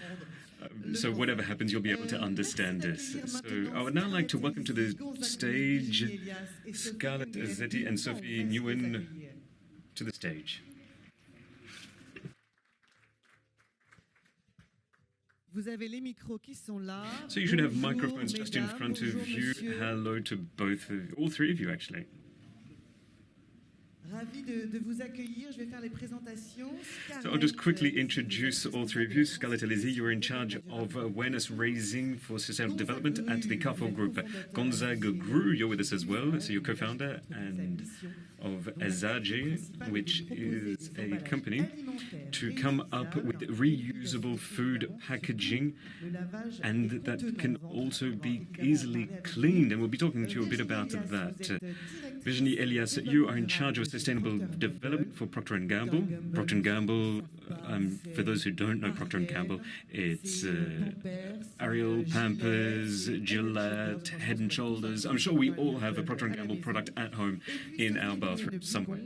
So whatever happens, you'll be able to understand this. So I would now like to welcome to the stage Scarlett Zetti and Sophie Nguyen to the stage. Vous avez les micros qui sont là. So you should have Bonjour, microphones just in mesdames, front of bonjour, you. monsieur. Hello to all three of you, actually. Ravi de vous accueillir. Je vais faire les présentations. So I'll just quickly introduce all three of you. Scarlett Elisi, you're in charge of awareness raising for sustainable development at the Carrefour Group. Gonzague Gru, you're with us as well, so you're co-founder and of Azage, which is a company to come up with reusable food packaging and that can also be easily cleaned, and we'll be talking to you a bit about that. Virginie Elias, you are in charge of sustainable development for Procter & Gamble. Procter & Gamble, for those who don't know Procter & Gamble, it's Ariel, Pampers, Gillette, Head & Shoulders. I'm sure we all have a Procter & Gamble product at home in our bathroom somewhere.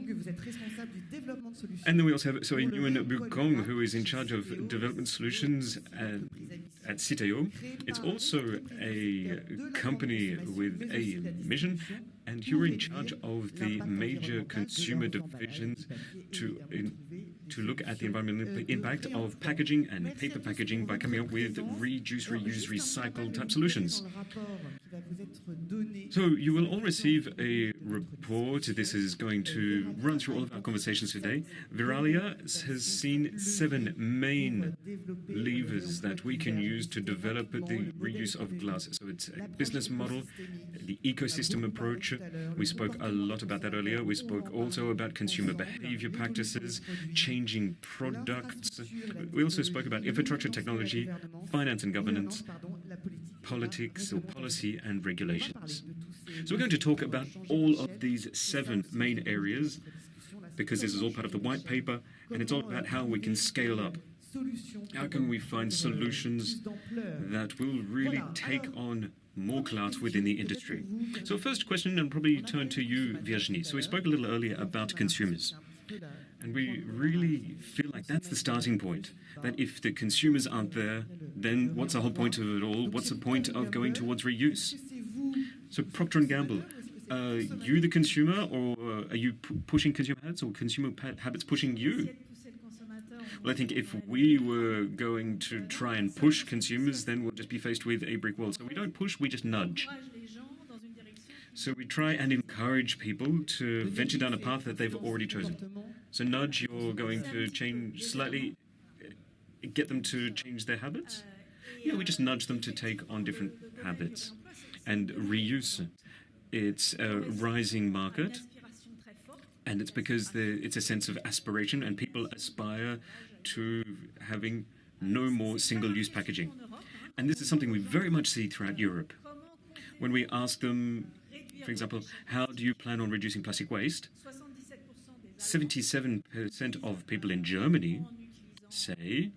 And then we also have Sophie Nguyen, who is in charge of development solutions at Citeo. It's also a company with a mission, and you're in charge of the major consumer divisions to look at the environmental impact of packaging and paper packaging by coming up with reduce, reuse, recycle type solutions. So you will all receive a report. This is going to run through all of our conversations today. Verallia has seen 7 main levers that we can use to develop the reuse of glass. So it's a business model, the ecosystem approach. We spoke a lot about that earlier. We spoke also about consumer behavior practices, changing products. We also spoke about infrastructure technology, finance and governance, politics or policy and regulations. So we're going to talk about all of these 7 main areas because this is all part of the white paper and it's all about how we can scale up. How can we find solutions that will really take on more clout within the industry? So first question, and probably turn to you, Virginie. So we spoke a little earlier about consumers. And we really feel like that's the starting point. That if the consumers aren't there, then what's the whole point of it all? What's the point of going towards reuse? So Procter & Gamble, are you the consumer, or are you pushing consumer habits, or consumer habits pushing you? Well, I think if we were going to try and push consumers, then we'll just be faced with a brick wall. So we don't push, we just nudge. So we try and encourage people to venture down a path that they've already chosen. So nudge, you're going to change slightly, get them to change their habits? Yeah, we just nudge them to take on different habits. And reuse, it's a rising market. And it's because it's a sense of aspiration and people aspire to having no more single-use packaging. And this is something we very much see throughout Europe. When we ask them, for example, how do you plan on reducing plastic waste? 77% of people in Germany say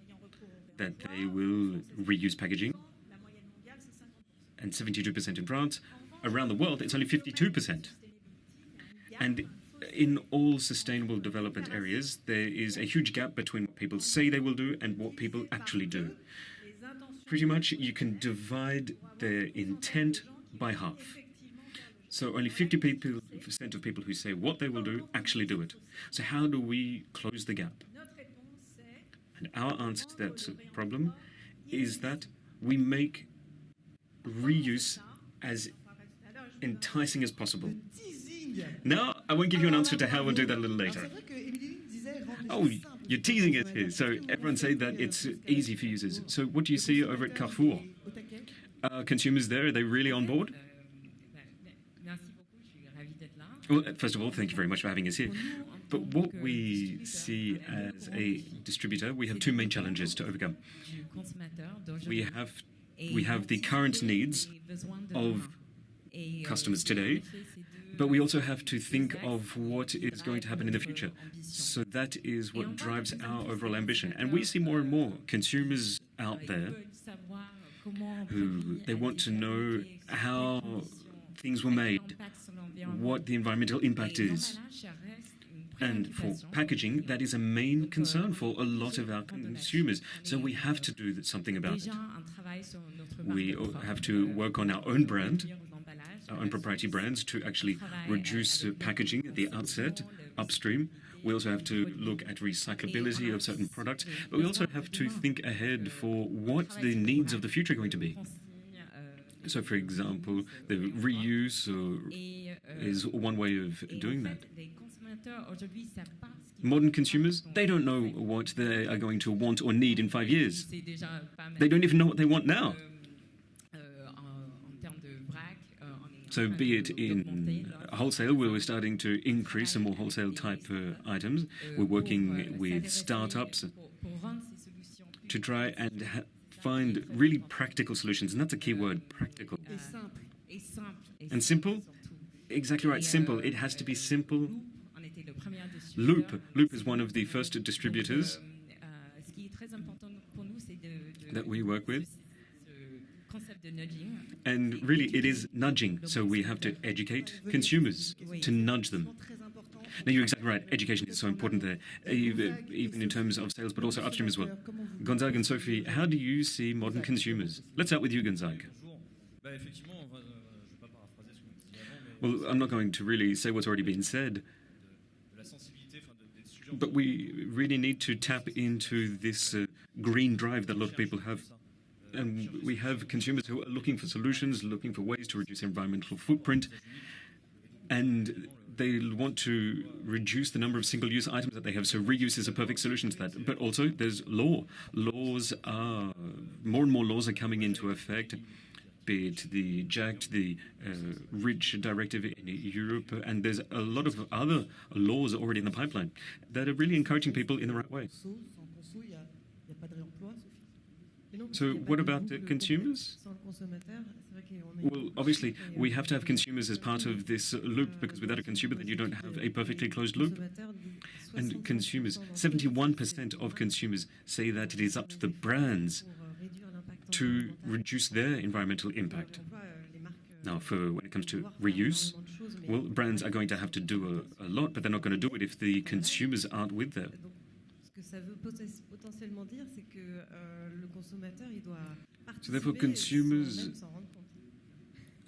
that they will reuse packaging, and 72% in France. Around the world, it's only 52%. And in all sustainable development areas, there is a huge gap between what people say they will do and what people actually do. Pretty much, you can divide their intent by half. So only 50% 20% of people who say what they will do actually do it. So how do we close the gap? And our answer to that problem is that we make reuse as enticing as possible. Now, I won't give you an answer to how we'll do that a little later. Oh, you're teasing it here. So everyone say that it's easy for users. So what do you see over at Carrefour? Consumers there, are they really on board? Well, first of all, thank you very much for having us here. But what we see as a distributor, we have two main challenges to overcome. We have the current needs of customers today, but we also have to think of what is going to happen in the future. So that is what drives our overall ambition. And we see more and more consumers out there who they want to know how things were made, what the environmental impact is. And for packaging, that is a main concern for a lot of our consumers. So we have to do something about it. We have to work on our own brand, our own proprietary brands, to actually reduce packaging at the outset, upstream. We also have to look at recyclability of certain products, but we also have to think ahead for what the needs of the future are going to be. So, for example, the reuse is one way of doing that. Modern consumers, they don't know what they are going to want or need in 5 years. They don't even know what they want now. So be it in wholesale, where we're starting to increase some more wholesale type items. We're working with startups to try and find really practical solutions. And that's a key word, practical. And simple? Exactly right, simple. It has to be simple. Loop is one of the first distributors that we work with. And really, it is nudging. So we have to educate consumers, to nudge them. Now, you're exactly right. Education is so important there, even in terms of sales, but also upstream as well. Gonzague and Sophie, how do you see modern consumers? Let's start with you, Gonzague. Well, I'm not going to really say what's already been said, but we really need to tap into this green drive that a lot of people have. And we have consumers who are looking for solutions, looking for ways to reduce environmental footprint, and they want to reduce the number of single-use items that they have. So reuse is a perfect solution to that. But also there's law. More and more laws are coming into effect, be it the JACT, the REACH directive in Europe, and there's a lot of other laws already in the pipeline that are really encouraging people in the right way. So what about the consumers? Well, obviously, we have to have consumers as part of this loop, because without a consumer, then you don't have a perfectly closed loop. And consumers, 71% of consumers say that it is up to the brands to reduce their environmental impact. Now, when it comes to reuse, well, brands are going to have to do a lot, but they're not going to do it if the consumers aren't with them. So therefore, consumers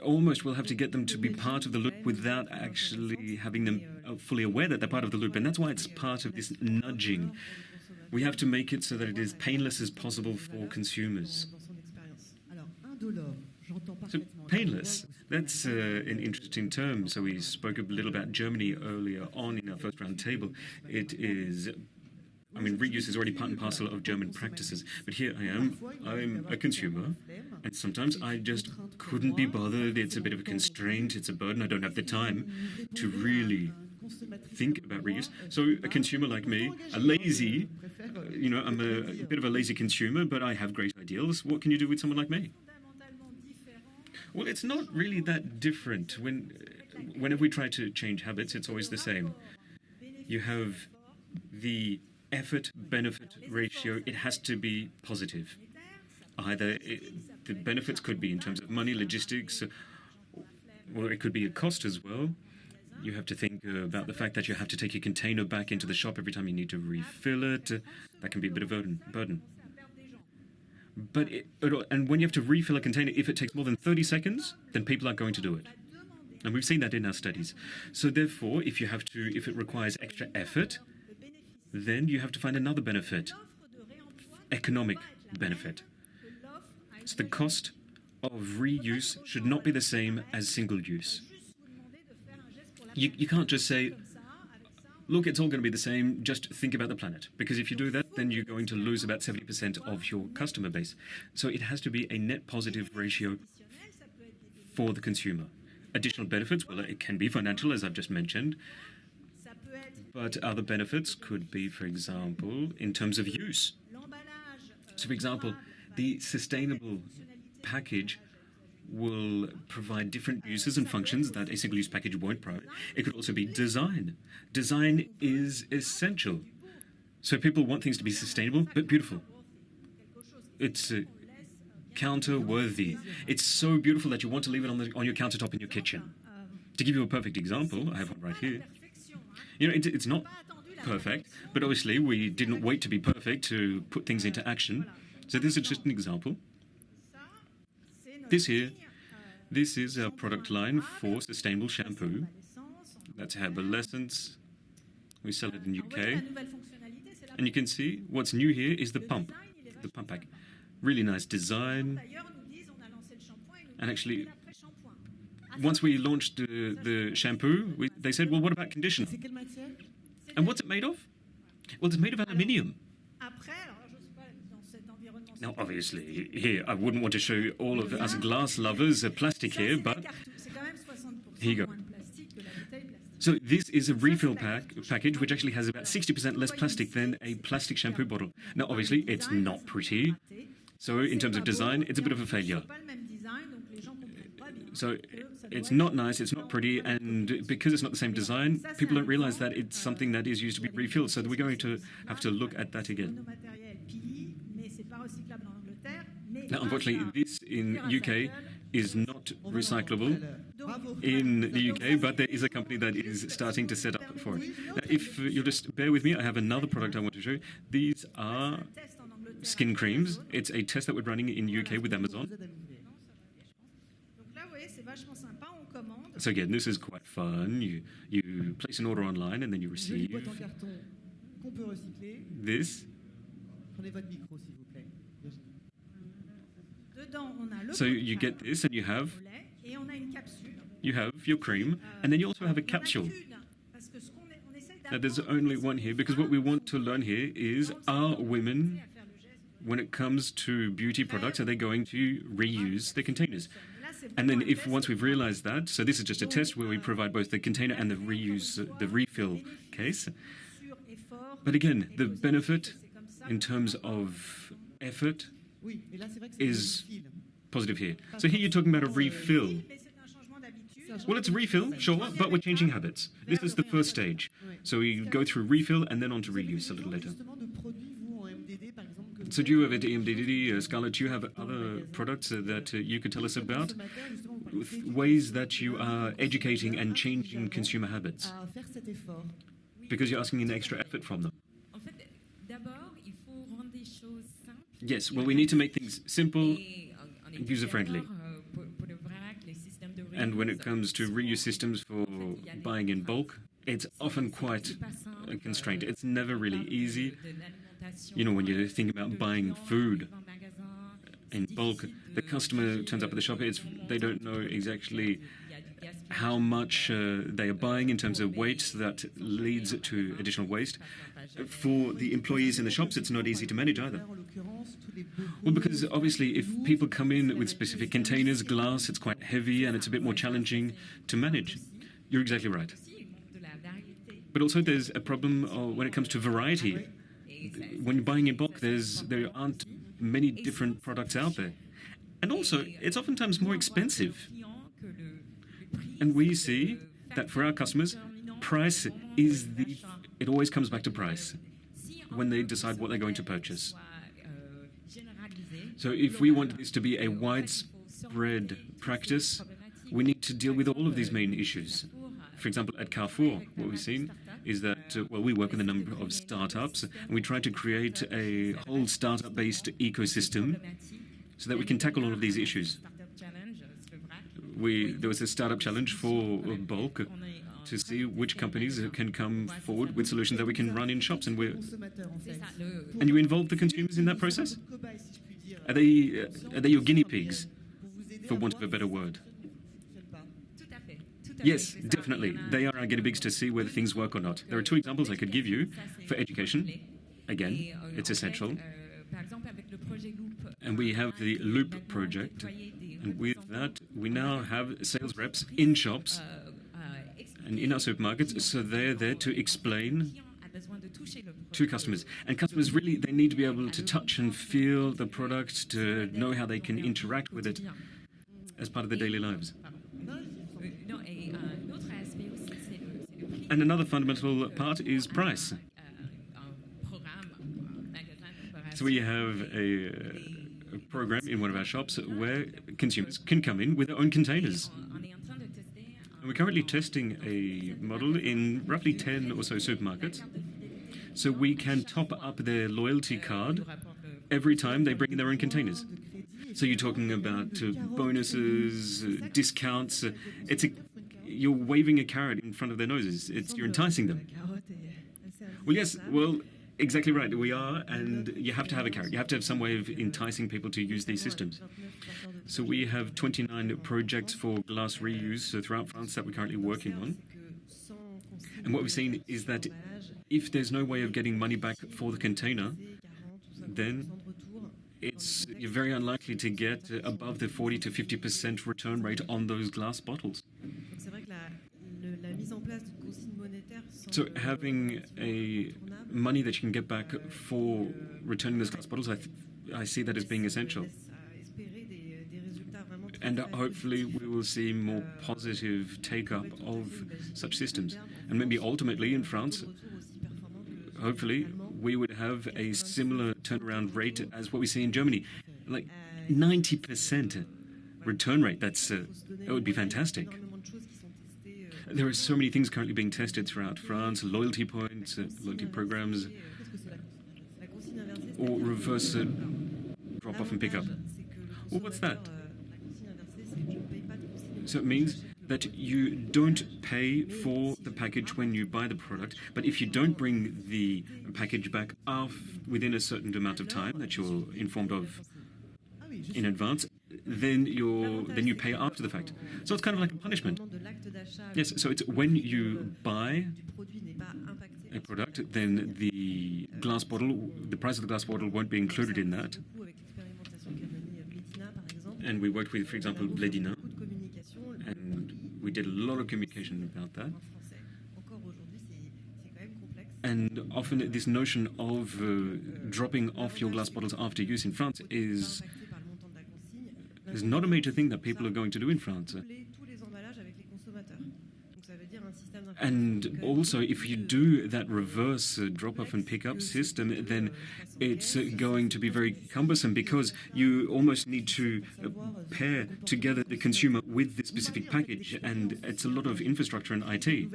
almost will have to get them to be part of the loop without actually having them fully aware that they're part of the loop. And that's why it's part of this nudging. We have to make it so that it is painless as possible for consumers. So painless, that's an interesting term. So we spoke a little about Germany earlier on in our first round table. It is, reuse is already part and parcel of German practices. But here I'm a consumer, and sometimes I just couldn't be bothered. It's a bit of a constraint, it's a burden. I don't have the time to really think about reuse. So a consumer like me, a lazy, I'm a bit of a lazy consumer, but I have great ideals. What can you do with someone like me? Well, it's not really that different. Whenever we try to change habits, it's always the same. You have the effort-benefit ratio. It has to be positive. Either the benefits could be in terms of money, logistics, or it could be a cost as well. You have to think about the fact that you have to take your container back into the shop every time you need to refill it. That can be a bit of a burden. But and when you have to refill a container, if it takes more than 30 seconds, then people aren't going to do it. And we've seen that in our studies. So therefore, if it requires extra effort, then you have to find another benefit, economic benefit. So the cost of reuse should not be the same as single use. You can't just say, look, it's all going to be the same, just think about the planet. Because if you do that, then you're going to lose about 70% of your customer base. So it has to be a net positive ratio for the consumer. Additional benefits, well, it can be financial, as I've just mentioned. But other benefits could be, for example, in terms of use. So, for example, the sustainable package will provide different uses and functions that a single-use package won't provide. It could also be design. Design is essential. So people want things to be sustainable but beautiful. It's counter-worthy. It's so beautiful that you want to leave it on your countertop in your kitchen. To give you a perfect example, I have one right here. You know, it's not perfect, but obviously we didn't wait to be perfect to put things into action. So this is just an example. This is our product line for sustainable shampoo. That's Herbal Essence. We sell it in UK. And you can see what's new here is the pump pack. Really nice design. And actually, once we launched the shampoo, they said, well, what about conditioner? And what's it made of? Well, it's made of aluminium. Now, obviously, here, I wouldn't want to show all of us glass lovers plastic here, but here you go. So this is a refill package, which actually has about 60% less plastic than a plastic shampoo bottle. Now, obviously, it's not pretty. So in terms of design, it's a bit of a failure. So it's not nice, it's not pretty, and because it's not the same design, people don't realize that it's something that is used to be refilled. So we're going to have to look at that again. Now, unfortunately, this in UK is not recyclable in the UK, but there is a company that is starting to set up for it. Now, if you'll just bear with me, I have another product I want to show you. These are skin creams. It's a test that we're running in UK with Amazon. So again, this is quite fun. You place an order online and then you receive this. So you get this and you have your cream, and then you also have a capsule. Now there's only one here because what we want to learn here is, are women, when it comes to beauty products, are they going to reuse the containers? And then once we've realized that, so this is just a test where we provide both the container and the refill case. But again, the benefit in terms of effort is positive here. So here you're talking about a refill. Well, it's a refill, sure, but we're changing habits. This is the first stage. So we go through refill and then on to reuse a little later. So do you have at EMDD, Scarlett, do you have other products that you could tell us about? Ways that you are educating and changing consumer habits? Because you're asking an extra effort from them. Yes, well, we need to make things simple and user-friendly. And when it comes to reuse systems for buying in bulk, it's often quite a constraint. It's never really easy. You know, when you think about buying food in bulk, the customer turns up at the shop, they don't know exactly how much they are buying in terms of weight, so that leads to additional waste. For the employees in the shops, it's not easy to manage either. Well, because obviously if people come in with specific containers, glass, it's quite heavy and it's a bit more challenging to manage. You're exactly right. But also there's a problem when it comes to variety. When you're buying in bulk, there aren't many different products out there. And also, it's oftentimes more expensive. And we see that for our customers, price is it always comes back to price when they decide what they're going to purchase. So if we want this to be a widespread practice, we need to deal with all of these main issues. For example, at Carrefour, what we've seen is that, we work with a number of startups, and we try to create a whole startup-based ecosystem so that we can tackle all of these issues. there was a startup challenge for bulk to see which companies can come forward with solutions that we can run in shops, and you involve the consumers in that process. Are they your guinea pigs, for want of a better word? Yes, definitely. They are our guinea pigs to see whether things work or not. There are two examples I could give you for education. Again, it's essential. And we have the Loop project. And with that, we now have sales reps in shops and in our supermarkets. So they're there to explain to customers. And customers really, they need to be able to touch and feel the product, to know how they can interact with it as part of their daily lives. And another fundamental part is price. So we have a program in one of our shops where consumers can come in with their own containers. And we're currently testing a model in roughly 10 or so supermarkets. So we can top up their loyalty card every time they bring in their own containers. So you're talking about bonuses, discounts. You're waving a carrot in front of their noses. You're enticing them. Well, yes, exactly right. We are, and you have to have a carrot. You have to have some way of enticing people to use these systems. So we have 29 projects for glass reuse throughout France that we're currently working on. And what we've seen is that if there's no way of getting money back for the container, then you're very unlikely to get above the 40 to 50% return rate on those glass bottles. So having a money that you can get back for returning those glass bottles, I see that as being essential. And hopefully we will see more positive take-up of such systems. And maybe ultimately in France, hopefully we would have a similar turnaround rate as what we see in Germany. Like 90% return rate, that would be fantastic. There are so many things currently being tested throughout France, loyalty points, loyalty programs, or reverse drop-off and pick-up. Well, what's that? So it means that you don't pay for the package when you buy the product, but if you don't bring the package back within a certain amount of time that you're informed of in advance, then you pay after the fact. So it's kind of like a punishment. Yes, so it's when you buy a product, then the price of the glass bottle won't be included in that. And we worked with, for example, Bledina, and we did a lot of communication about that. And often this notion of dropping off your glass bottles after use in France is not a major thing that people are going to do in France. And also, if you do that reverse drop-off and pick-up system, then it's going to be very cumbersome because you almost need to pair together the consumer with the specific package, and it's a lot of infrastructure and IT.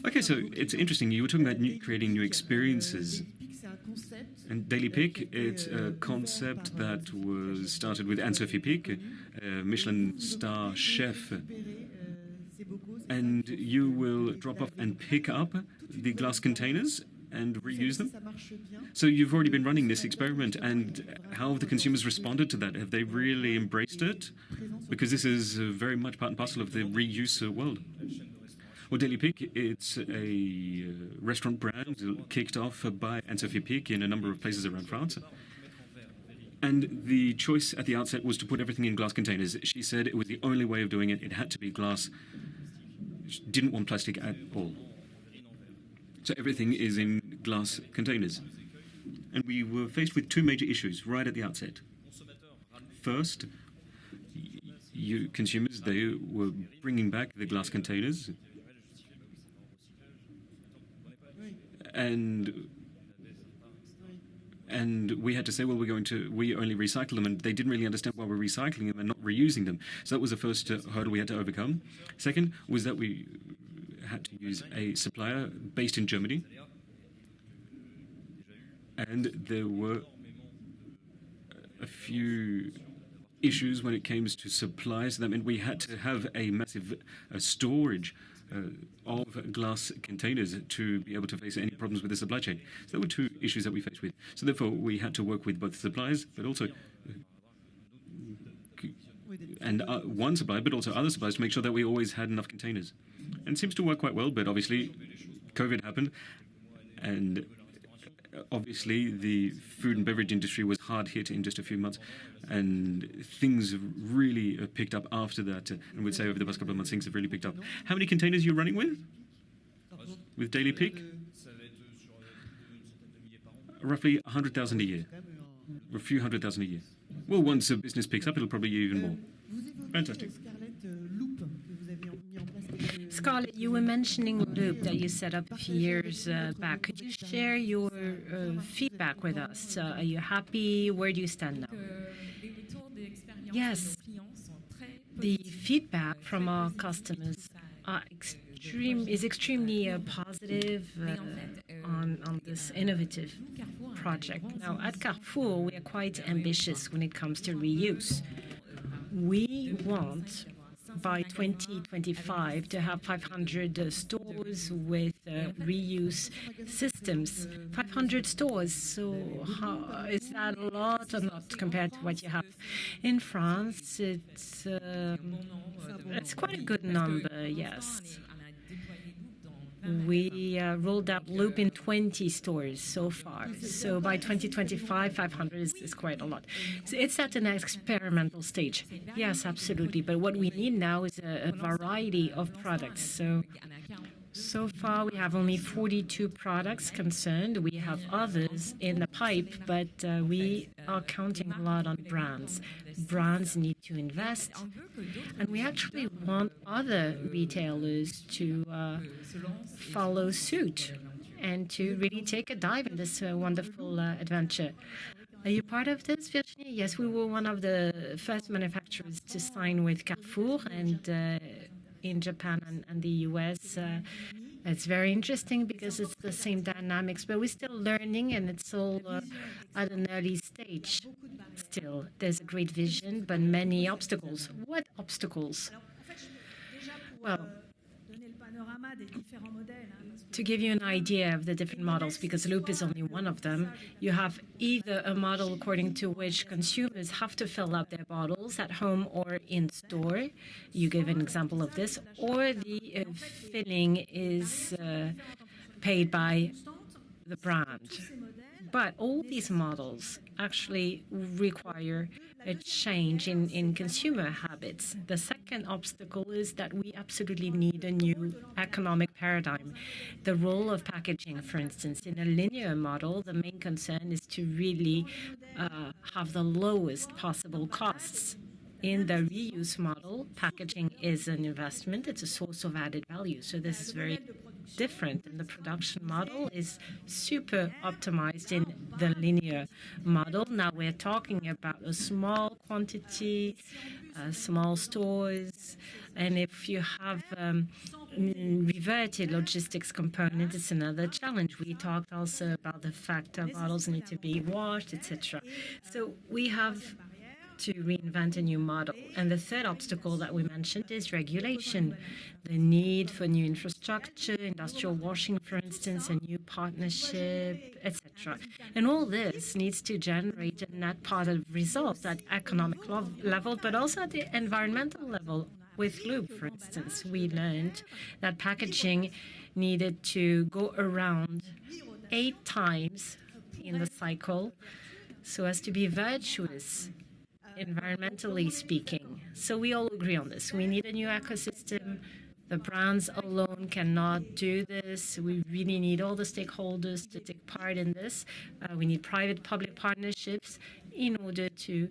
Okay, so it's interesting. You were talking about creating new experiences. And Daily Pick, it's a concept that was started with Anne-Sophie Pic, a Michelin star chef. And you will drop off and pick up the glass containers and reuse them. So you've already been running this experiment, and how have the consumers responded to that? Have they really embraced it? Because this is very much part and parcel of the reuse world. Well, Daily Pic, it's a restaurant brand kicked off by Anne-Sophie Pic in a number of places around France. And the choice at the outset was to put everything in glass containers. She said it was the only way of doing it. It had to be glass. She didn't want plastic at all. So everything is in glass containers. And we were faced with two major issues right at the outset. First, consumers, they were bringing back the glass containers. And we had to say, well, we only recycle them, and they didn't really understand why we're recycling them and not reusing them. So that was the first hurdle we had to overcome. Second was that we had to use a supplier based in Germany, and there were a few issues when it came to supplies. That meant we had to have a massive storage of glass containers to be able to face any problems with the supply chain. So there were two issues that we faced with. So therefore, we had to work with both suppliers, but also one supplier, but also other suppliers to make sure that we always had enough containers. And it seems to work quite well, but obviously COVID happened, and obviously the food and beverage industry was hard hit in just a few months, and things really picked up after that. And we'd say over the past couple of months, things have really picked up. How many containers are you running with daily peak? Roughly 100,000 a year, or a few 100,000 a year. Well, once a business picks up, it'll probably be even more. Fantastic. Scarlett, you were mentioning Loop that you set up a few years back. Could you share your feedback with us? Are you happy? Where do you stand now? Yes, the feedback from our customers is extremely positive on this innovative project. Now, at Carrefour, we are quite ambitious when it comes to reuse. We want by 2025 to have 500 stores with reuse systems. 500 stores, so is that a lot or not compared to what you have in France? It's quite a good number, yes. We rolled out Loop in 20 stores so far. So by 2025, 500 is quite a lot. So it's at an experimental stage. Yes, absolutely. But what we need now is a variety of products. So far, we have only 42 products concerned. We have others in the pipe, but we are counting a lot on brands. Brands need to invest, and we actually want other retailers to follow suit and to really take a dive in this wonderful adventure. Are you part of this, Virginie? Yes, we were one of the first manufacturers to sign with Carrefour, and in Japan and the US. It's very interesting because it's the same dynamics, but we're still learning, and it's all at an early stage. Still, there's a great vision, but many obstacles. What obstacles? Well, to give you an idea of the different models, because Loop is only one of them, you have either a model according to which consumers have to fill up their bottles at home or in store. You give an example of this, or the filling is paid by the brand. But all these models actually require a change in consumer habits. The second obstacle is that we absolutely need a new economic paradigm. The role of packaging, for instance, in a linear model, the main concern is to really have the lowest possible costs. In the reuse model, packaging is an investment. It's a source of added value. So this is very different. And the production model is super optimized in the linear model. Now we're talking about a small quantity, small stores. And if you have reverted logistics component, it's another challenge. We talked also about the fact that bottles need to be washed, etc. So we have to reinvent a new model. And the third obstacle that we mentioned is regulation. The need for new infrastructure, industrial washing, for instance, a new partnership, etc. And all this needs to generate a net positive result at economic level, but also at the environmental level. With Loop, for instance, we learned that packaging needed to go around 8 times in the cycle so as to be virtuous, environmentally speaking. So we all agree on this. We need a new ecosystem. The brands alone cannot do this. We really need all the stakeholders to take part in this. We need private-public partnerships in order to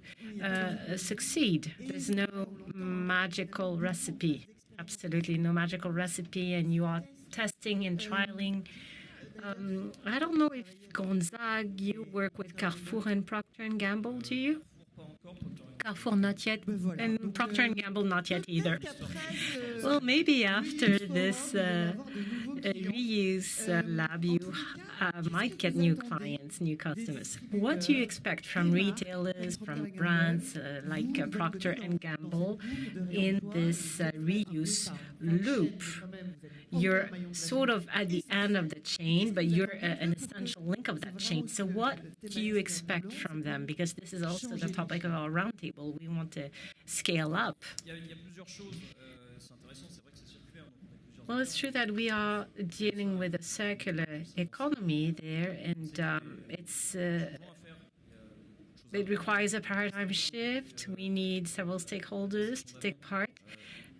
succeed. There's no magical recipe, absolutely no magical recipe, and you are testing and trialing. I don't know if Gonzague, you work with Carrefour and Procter & Gamble, do you? Carrefour not yet, and Procter & Gamble not yet either. Well, maybe after this a reuse lab, you might get new clients, new customers. What do you expect from retailers, from brands like Procter & Gamble in this reuse loop? You're sort of at the end of the chain, but you're an essential link of that chain. So what do you expect from them? Because this is also the topic of our roundtable. We want to scale up. Well, it's true that we are dealing with a circular economy there, and it requires a paradigm shift. We need several stakeholders to take part.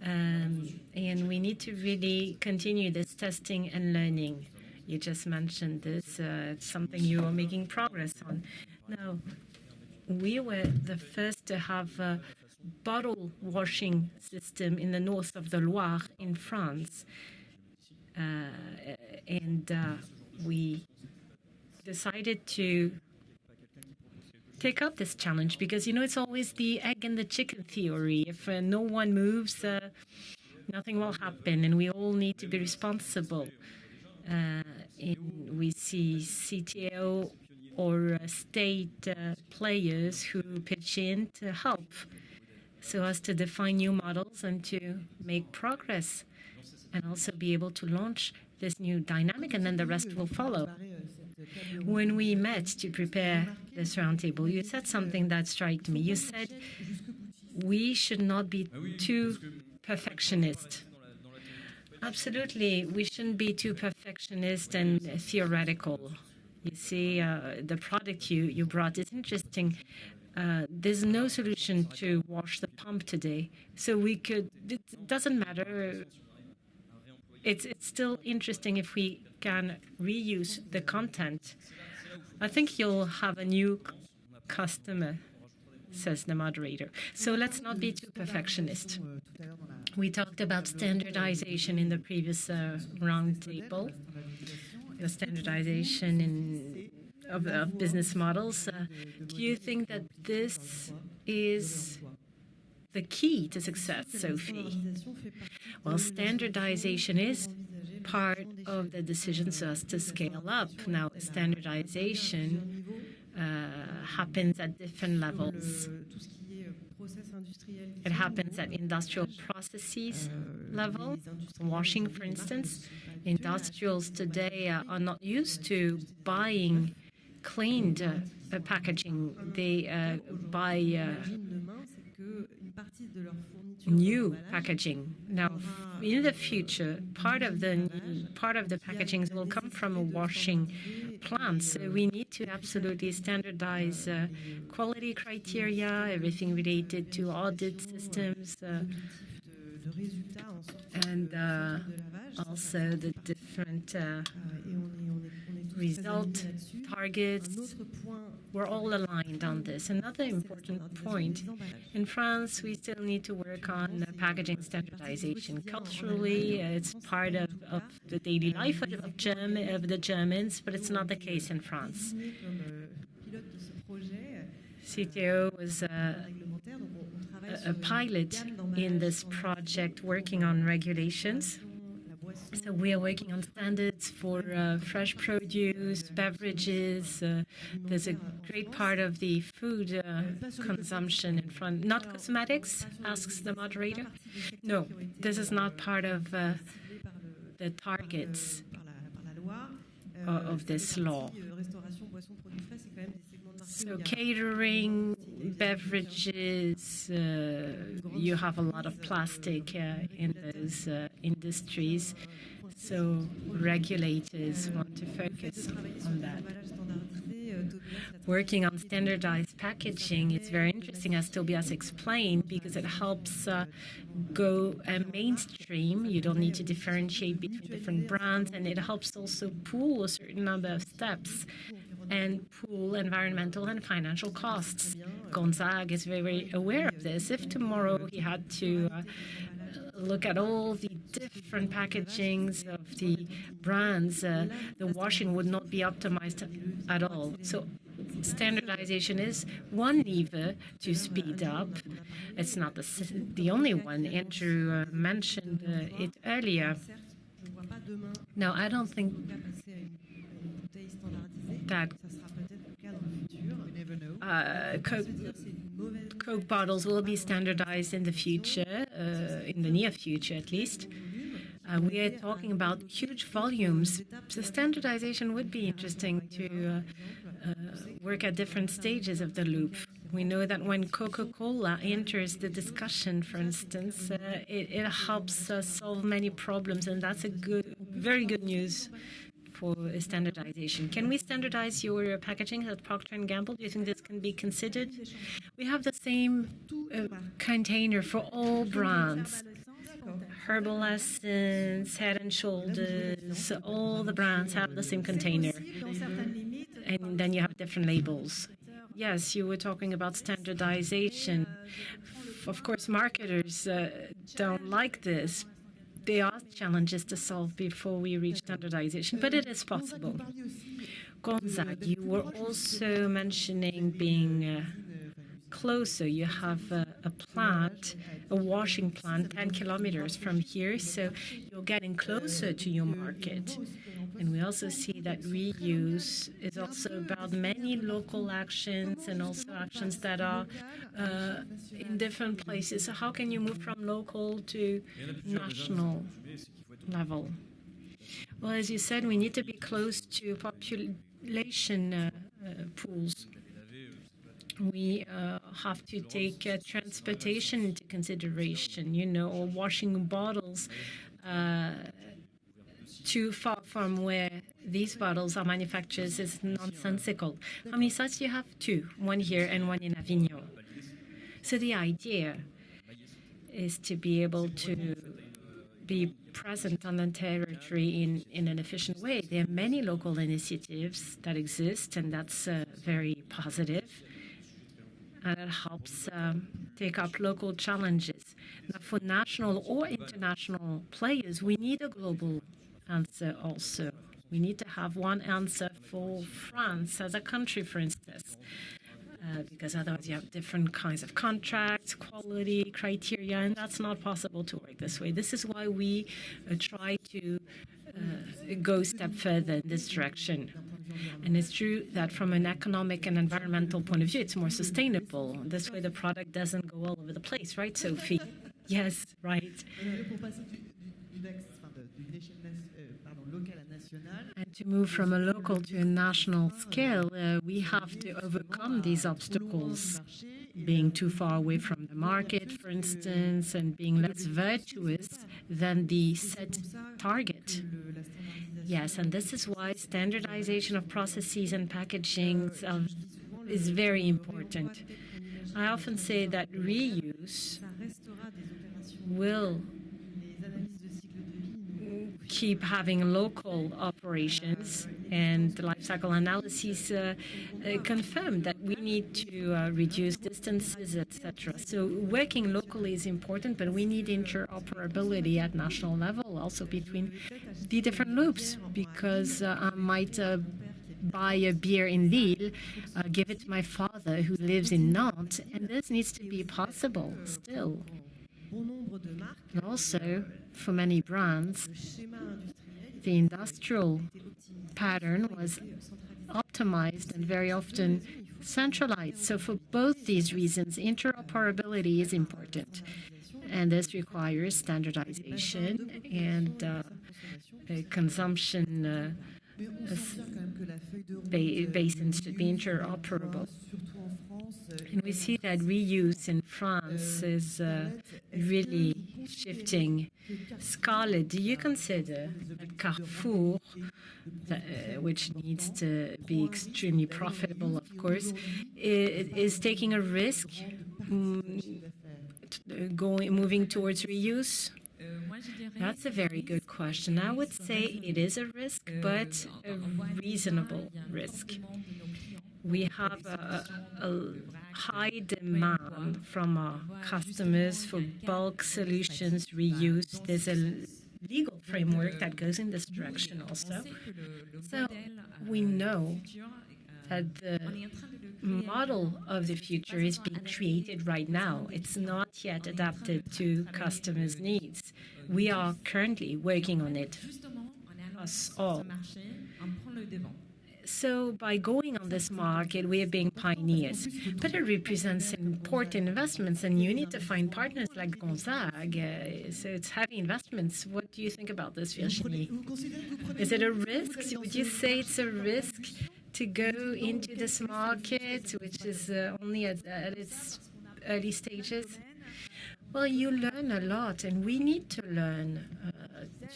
And we need to really continue this testing and learning. You just mentioned this. It's something you are making progress on. Now, we were the first to have a bottle washing system in the north of the Loire in France. We decided to take up this challenge because, it's always the egg and the chicken theory. If no one moves, nothing will happen, and we all need to be responsible. We see CTO or state players who pitch in to help so as to define new models and to make progress and also be able to launch this new dynamic, and then the rest will follow. When we met to prepare this roundtable, you said something that struck me. You said we should not be too perfectionist. Absolutely, we shouldn't be too perfectionist and theoretical. You see, the product you brought is interesting. There's no solution to wash the pump today, so it doesn't matter. It's still interesting if we can reuse the content. I think you'll have a new customer, says the moderator. So let's not be too perfectionist. We talked about standardization in the previous roundtable, the standardization of business models. Do you think that this is the key to success, Sophie? Well, standardization is part of the decision so as to scale up. Now, standardization happens at different levels. It happens at industrial processes level. Washing, for instance, industrials today are not used to buying cleaned packaging. They buy new packaging. Now, in the future, part of the packagings will come from a washing plant. So we need to absolutely standardize quality criteria, everything related to audit systems, and also the different result targets. We're all aligned on this. Another important point, in France, we still need to work on packaging standardization. Culturally, it's part of the daily life of the Germans, but it's not the case in France. CTO was a pilot in this project working on regulations. So we are working on standards for fresh produce, beverages. There's a great part of the food consumption in front. Not cosmetics, asks the moderator. No, this is not part of the targets of this law. So catering, beverages, you have a lot of plastic in those industries. So regulators want to focus on that. Working on standardized packaging is very interesting, as Tobias explained, because it helps go mainstream. You don't need to differentiate between different brands, and it helps also pool a certain number of steps and pool environmental and financial costs. Gonzague is very, very aware of this. If tomorrow he had to look at all the different packagings of the brands, the washing would not be optimized at all. So standardization is one lever to speed up. It's not the only one. Andrew mentioned it earlier. No, I don't think that Coke bottles will be standardized in the future, in the near future at least. We are talking about huge volumes. So standardization would be interesting to work at different stages of the loop. We know that when Coca-Cola enters the discussion, for instance, it helps us solve many problems, and that's very good news for standardization. Can we standardize your packaging at Procter & Gamble? Do you think this can be considered? We have the same container for all brands. Herbal Essence, Head and Shoulders, all the brands have the same container. And then you have different labels. Yes, you were talking about standardization. Of course, marketers don't like this. There are challenges to solve before we reach standardization, but it is possible. Gonzague, you were also mentioning being closer. You have a plant, a washing plant 10 kilometers from here, so you're getting closer to your market. And we also see that reuse is also about many local actions and also actions that are in different places. So how can you move from local to national level? Well, as you said, we need to be close to population pools. We have to take transportation into consideration, or washing bottles too far from where these bottles are manufactured is nonsensical. How many sites do you have? 2, one here and one in Avignon. So the idea is to be able to be present on the territory in an efficient way. There are many local initiatives that exist, and that's very positive. And it helps take up local challenges. Now, for national or international players, we need a global answer also. We need to have one answer for France as a country, for instance, because otherwise you have different kinds of contracts, quality, criteria, and that's not possible to work this way. This is why we try to go a step further in this direction. And it's true that from an economic and environmental point of view, it's more sustainable. This way the product doesn't go all over the place, right, Sophie? Yes, right. And to move from a local to a national scale, we have to overcome these obstacles, being too far away from the market, for instance, and being less virtuous than the set target. Yes, and this is why standardization of processes and packaging is very important. I often say that reuse will keep having local operations, and the life cycle analyses confirm that we need to reduce distances, etc. So working locally is important, but we need interoperability at national level, also between the different loops, because I might buy a beer in Lille, give it to my father who lives in Nantes, and this needs to be possible still. And also, for many brands, the industrial pattern was optimized and very often centralized. So for both these reasons, interoperability is important. And this requires standardization and consumption basins should be interoperable. And we see that reuse in France is really shifting. Scarlett, do you consider that Carrefour, which needs to be extremely profitable, of course, is taking a risk moving towards reuse? That's a very good question. I would say it is a risk, but a reasonable risk. We have a high demand from our customers for bulk solutions, reuse. There's a legal framework that goes in this direction also. So we know that the model of the future is being created right now. It's not yet adapted to customers' needs. We are currently working on it. us all. So by going on this market, we are being pioneers. But it represents important investments, and you need to find partners like Gonzague. So it's heavy investments. What do you think about this, Virginie? Is it a risk? Would you say it's a risk to go into this market, which is only at its early stages? Well, you learn a lot, and we need to learn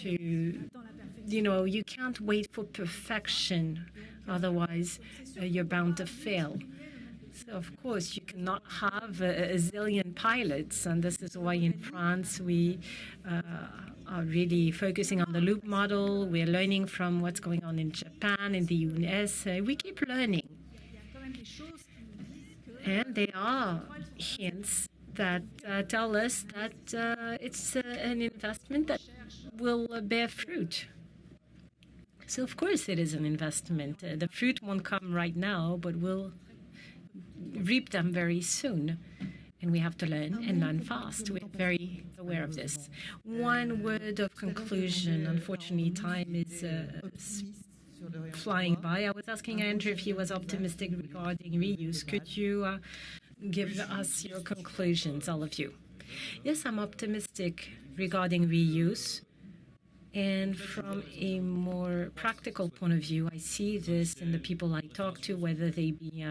you can't wait for perfection, otherwise you're bound to fail. So, of course, you cannot have a zillion pilots, and this is why in France we are really focusing on the loop model. We're learning from what's going on in Japan, in the US. We keep learning. And there are hints that tell us that it's an investment that will bear fruit. So, of course, it is an investment. The fruit won't come right now, but we'll reap them very soon. And we have to learn and learn fast. We're very aware of this. One word of conclusion. Unfortunately, time is flying by. I was asking Andrew if he was optimistic regarding reuse. Could you give us your conclusions, all of you? Yes, I'm optimistic regarding reuse. And from a more practical point of view, I see this in the people I talk to, whether they be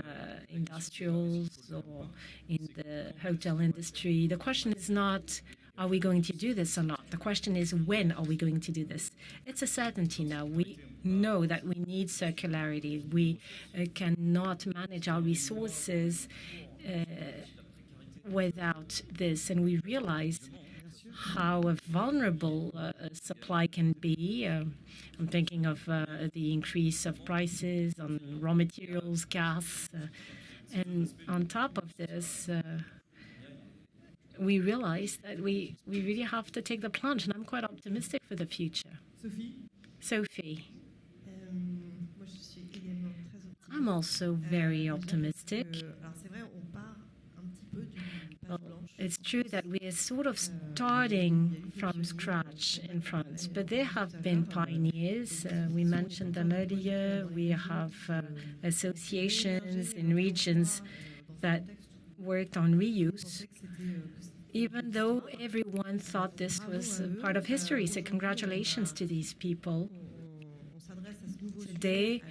industrials or in the hotel industry. The question is not, are we going to do this or not? The question is, when are we going to do this? It's a certainty now. We know that we need circularity. We cannot manage our resources without this. And we realize how vulnerable supply can be. I'm thinking of the increase of prices on raw materials, gas. And on top of this, we realize that we really have to take the plunge. And I'm quite optimistic for the future. Sophie. I'm also very optimistic. Well, it's true that we are sort of starting from scratch in France, but there have been pioneers. We mentioned them earlier. We have associations in regions that worked on reuse, even though everyone thought this was part of history. So congratulations to these people. Today,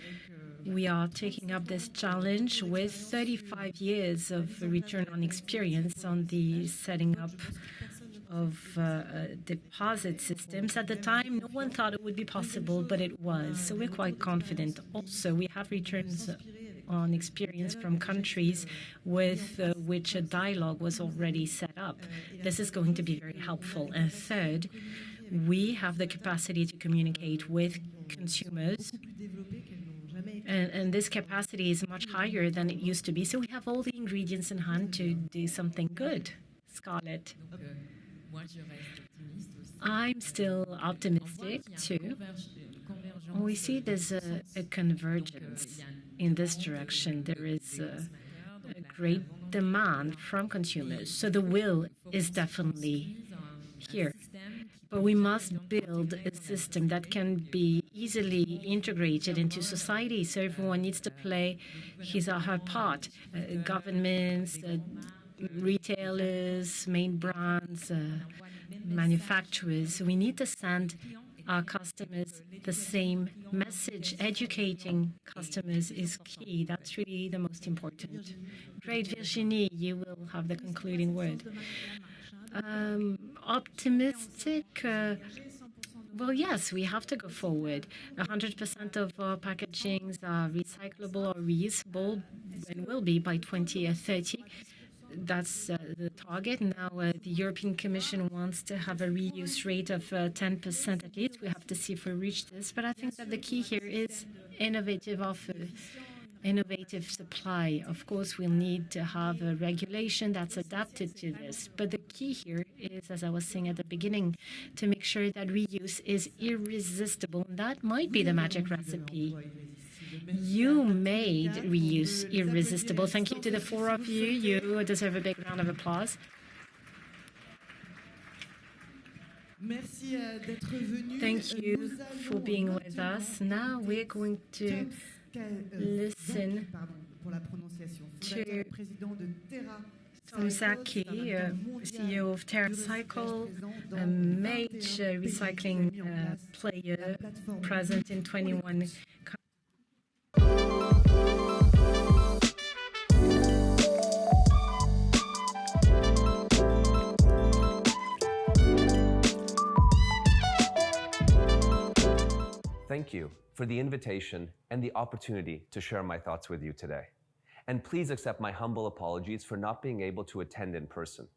we are taking up this challenge with 35 years of return on experience on the setting up of deposit systems. At the time, no one thought it would be possible, but it was. So we're quite confident. Also, we have returns on experience from countries with which a dialogue was already set up. This is going to be very helpful. And third, we have the capacity to communicate with consumers. And this capacity is much higher than it used to be. So we have all the ingredients in hand to do something good. Scarlett. I'm still optimistic, too. We see there's a convergence in this direction. There is a great demand from consumers. So the will is definitely here. But we must build a system that can be easily integrated into society. So everyone needs to play his or her part. Governments, retailers, main brands, manufacturers. We need to send our customers the same message. Educating customers is key. That's really the most important. Great, Virginie, you will have the concluding word. Optimistic. Well, yes, we have to go forward. 100% of our packagings are recyclable or reusable and will be by 2030. That's the target. Now, the European Commission wants to have a reuse rate of 10% at least. We have to see if we reach this. But I think that the key here is innovative offer, innovative supply. Of course, we'll need to have a regulation that's adapted to this. But the key here is, as I was saying at the beginning, to make sure that reuse is irresistible. And that might be the magic recipe. You made reuse irresistible. Thank you to the four of you. You deserve a big round of applause. Thank you for being with us. Now we're going to listen to Tom Zaki, CEO of TerraCycle, a major recycling player present in 21 countries. Thank you for the invitation and the opportunity to share my thoughts with you today. And please accept my humble apologies for not being able to attend in person.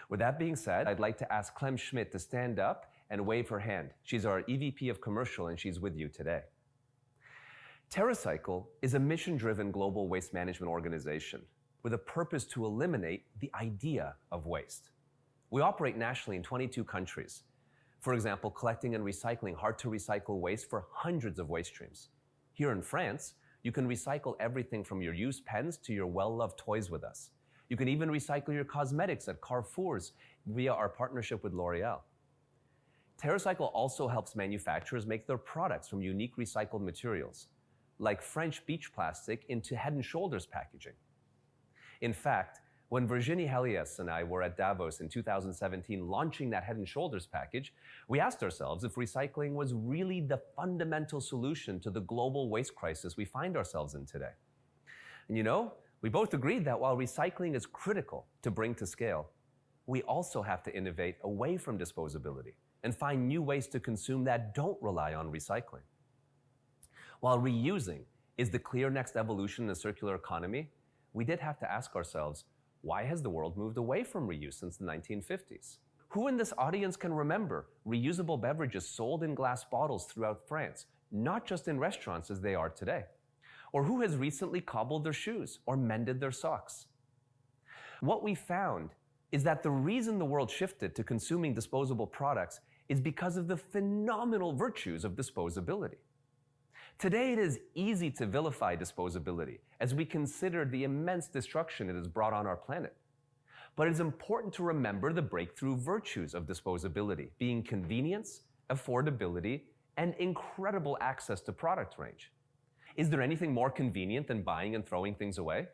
With that being said, I'd like to ask Clem Schmidt to stand up and wave her hand. She's our EVP of Commercial and she's with you today. TerraCycle is a mission-driven global waste management organization with a purpose to eliminate the idea of waste. We operate nationally in 22 countries. For example, collecting and recycling hard-to-recycle waste for hundreds of waste streams. Here in France, you can recycle everything from your used pens to your well-loved toys with us. You can even recycle your cosmetics at Carrefour's via our partnership with L'Oreal. TerraCycle also helps manufacturers make their products from unique recycled materials, like French beach plastic into Head & Shoulders packaging. In fact, when Virginie Helias and I were at Davos in 2017 launching that Head & Shoulders package, we asked ourselves if recycling was really the fundamental solution to the global waste crisis we find ourselves in today. And you know, we both agreed that while recycling is critical to bring to scale, we also have to innovate away from disposability and find new ways to consume that don't rely on recycling. While reusing is the clear next evolution in the circular economy, we did have to ask ourselves, why has the world moved away from reuse since the 1950s? Who in this audience can remember reusable beverages sold in glass bottles throughout France, not just in restaurants as they are today? Or who has recently cobbled their shoes or mended their socks? What we found is that the reason the world shifted to consuming disposable products is because of the phenomenal virtues of disposability. Today, it is easy to vilify disposability as we consider the immense destruction it has brought on our planet. But it is important to remember the breakthrough virtues of disposability, being convenience, affordability, and incredible access to product range. Is there anything more convenient than buying and throwing things away?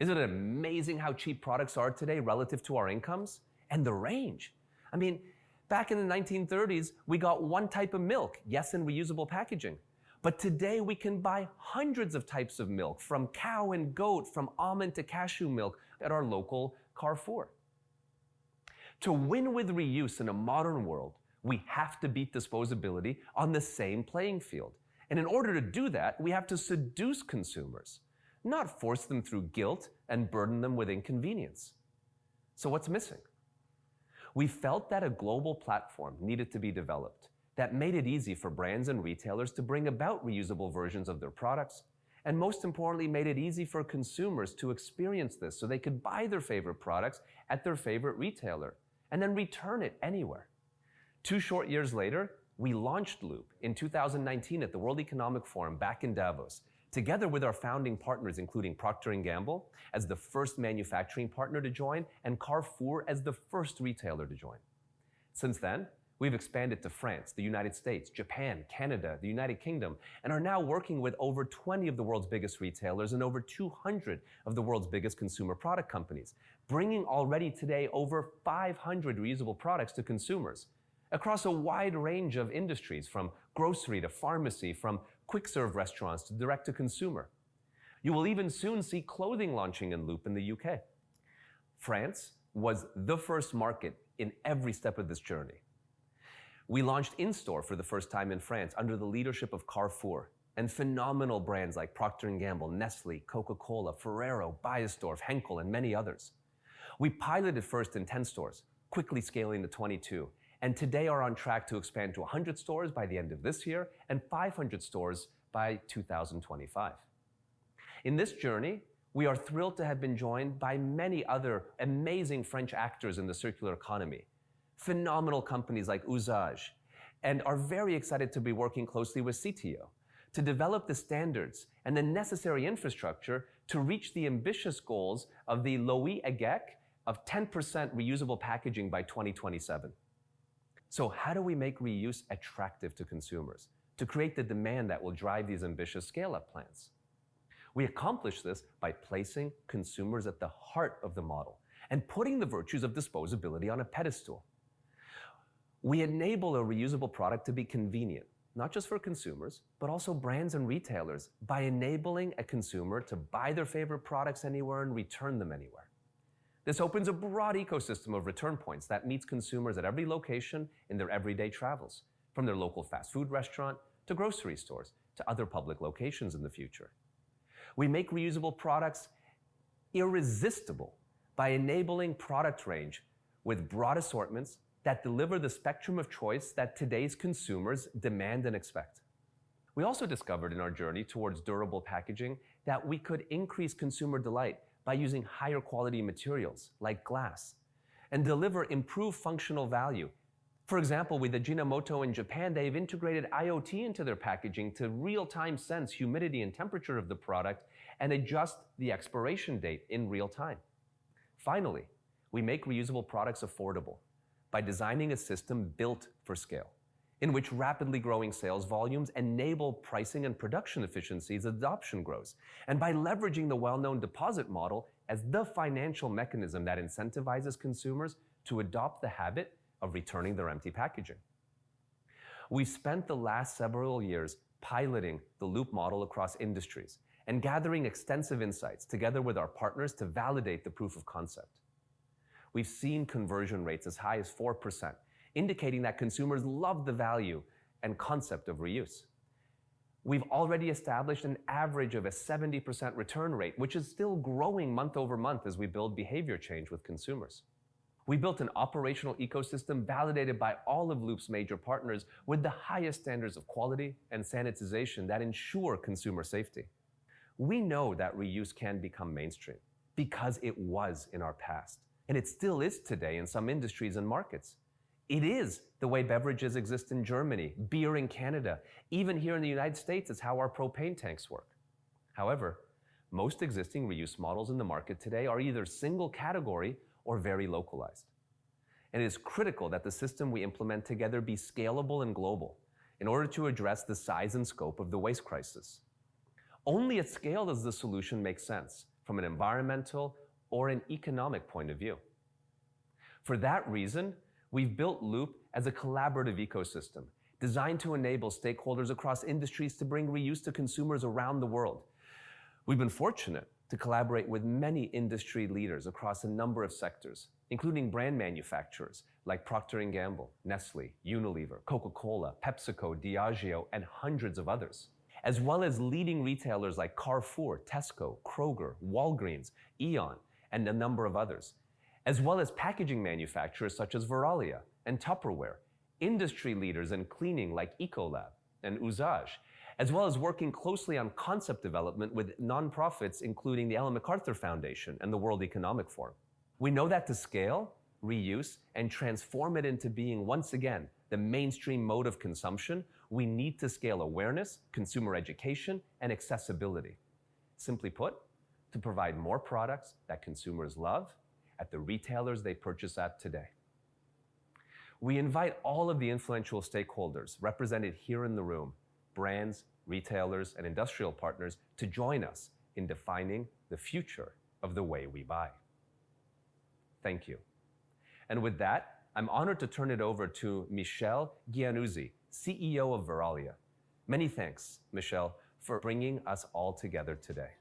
Isn't it amazing how cheap products are today relative to our incomes? And the range. I mean, back in the 1930s, we got one type of milk, yes, in reusable packaging. But today we can buy hundreds of types of milk, from cow and goat, from almond to cashew milk at our local Carrefour. To win with reuse in a modern world, we have to beat disposability on the same playing field. And in order to do that, we have to seduce consumers, not force them through guilt and burden them with inconvenience. So what's missing? We felt that a global platform needed to be developed that made it easy for brands and retailers to bring about reusable versions of their products, and most importantly, made it easy for consumers to experience this so they could buy their favorite products at their favorite retailer and then return it anywhere. 2 short years later, we launched Loop in 2019 at the World Economic Forum back in Davos, together with our founding partners, including Procter & Gamble as the first manufacturing partner to join and Carrefour as the first retailer to join. Since then, we've expanded to France, the United States, Japan, Canada, the United Kingdom, and are now working with over 20 of the world's biggest retailers and over 200 of the world's biggest consumer product companies, bringing already today over 500 reusable products to consumers across a wide range of industries, from grocery to pharmacy, from quick-serve restaurants to direct-to-consumer. You will even soon see clothing launching in Loop in the UK. France was the first market in every step of this journey. We launched in-store for the first time in France under the leadership of Carrefour, and phenomenal brands like Procter & Gamble, Nestle, Coca-Cola, Ferrero, Beiersdorf, Henkel, and many others. We piloted first in 10 stores, quickly scaling to 22, and today are on track to expand to 100 stores by the end of this year and 500 stores by 2025. In this journey, we are thrilled to have been joined by many other amazing French actors in the circular economy, phenomenal companies like Usage, and are very excited to be working closely with CTO to develop the standards and the necessary infrastructure to reach the ambitious goals of the Lowy Agec of 10% reusable packaging by 2027. So how do we make reuse attractive to consumers to create the demand that will drive these ambitious scale-up plans? We accomplish this by placing consumers at the heart of the model and putting the virtues of disposability on a pedestal. We enable a reusable product to be convenient, not just for consumers, but also brands and retailers, by enabling a consumer to buy their favorite products anywhere and return them anywhere. This opens a broad ecosystem of return points that meets consumers at every location in their everyday travels, from their local fast food restaurant to grocery stores to other public locations in the future. We make reusable products irresistible by enabling product range with broad assortments that deliver the spectrum of choice that today's consumers demand and expect. We also discovered in our journey towards durable packaging that we could increase consumer delight by using higher quality materials like glass and deliver improved functional value. For example, with Ajinomoto in Japan, they've integrated IoT into their packaging to real-time sense humidity and temperature of the product and adjust the expiration date in real time. Finally, we make reusable products affordable by designing a system built for scale, in which rapidly growing sales volumes enable pricing and production efficiencies as adoption grows, and by leveraging the well-known deposit model as the financial mechanism that incentivizes consumers to adopt the habit of returning their empty packaging. We've spent the last several years piloting the loop model across industries and gathering extensive insights together with our partners to validate the proof of concept. We've seen conversion rates as high as 4%, indicating that consumers love the value and concept of reuse. We've already established an average of a 70% return rate, which is still growing month over month as we build behavior change with consumers. We built an operational ecosystem validated by all of Loop's major partners with the highest standards of quality and sanitization that ensure consumer safety. We know that reuse can become mainstream because it was in our past, and it still is today in some industries and markets. It is the way beverages exist in Germany, beer in Canada, even here in the United States, it's how our propane tanks work. However, most existing reuse models in the market today are either single category or very localized. And it is critical that the system we implement together be scalable and global in order to address the size and scope of the waste crisis. Only at scale does the solution make sense from an environmental or an economic point of view. For that reason, we've built Loop as a collaborative ecosystem designed to enable stakeholders across industries to bring reuse to consumers around the world. We've been fortunate to collaborate with many industry leaders across a number of sectors, including brand manufacturers like Procter & Gamble, Nestle, Unilever, Coca-Cola, PepsiCo, Diageo, and hundreds of others, as well as leading retailers like Carrefour, Tesco, Kroger, Walgreens, Aeon, and a number of others, as well as packaging manufacturers such as Verallia and Tupperware, industry leaders in cleaning like Ecolab and Usage, as well as working closely on concept development with nonprofits including the Ellen MacArthur Foundation and the World Economic Forum. We know that to scale, reuse, and transform it into being once again the mainstream mode of consumption, we need to scale awareness, consumer education, and accessibility. Simply put, to provide more products that consumers love at the retailers they purchase at today. We invite all of the influential stakeholders represented here in the room, brands, retailers, and industrial partners, to join us in defining the future of the way we buy. Thank you. And with that, I'm honored to turn it over to Michel Giannuzzi, CEO of Verallia. Many thanks, Michel, for bringing us all together today.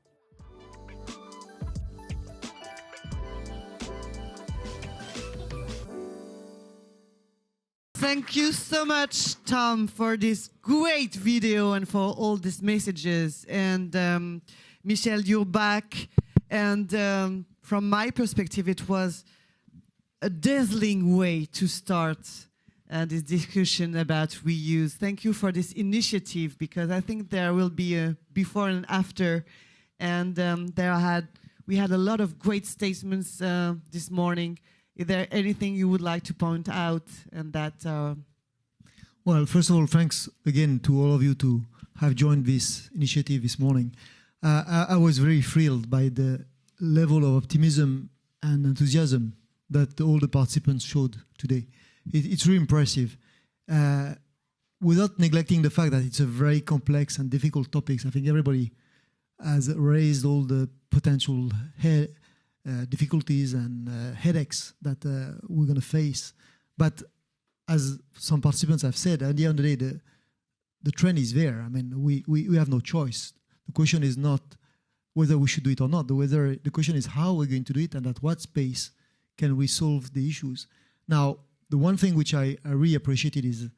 Thank you so much, Tom, for this great video and for all these messages. And Michel, you're back. And from my perspective, it was a dazzling way to start this discussion about reuse. Thank you for this initiative, because I think there will be a before and after. And we had a lot of great statements this morning. Is there anything you would like to point out? And that? Well, first of all, thanks again to all of you to have joined this initiative this morning. I was very thrilled by the level of optimism and enthusiasm that all the participants showed today. It's really impressive. without neglecting the fact that it's a very complex and difficult topic. I think everybody has raised all the potential difficulties and headaches that we're going to face. But as some participants have said, at the end of the day, the trend is there. I mean, we have no choice. The question is not whether we should do it or not. The question is how we're going to do it and at what space can we solve the issues. Now, the one thing which I really appreciated is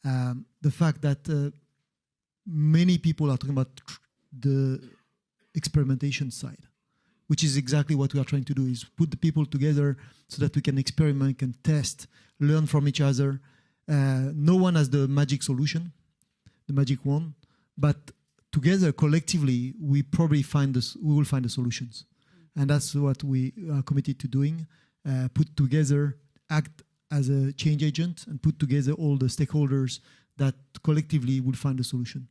the fact that many people are talking about the experimentation side, which is exactly what we are trying to do, is put the people together so that we can experiment, can test, learn from each other. No one has the magic solution, the magic wand, but together, collectively, we probably we will find the solutions. And that's what we are committed to doing, put together, act as a change agent and put together all the stakeholders that collectively will find a solution.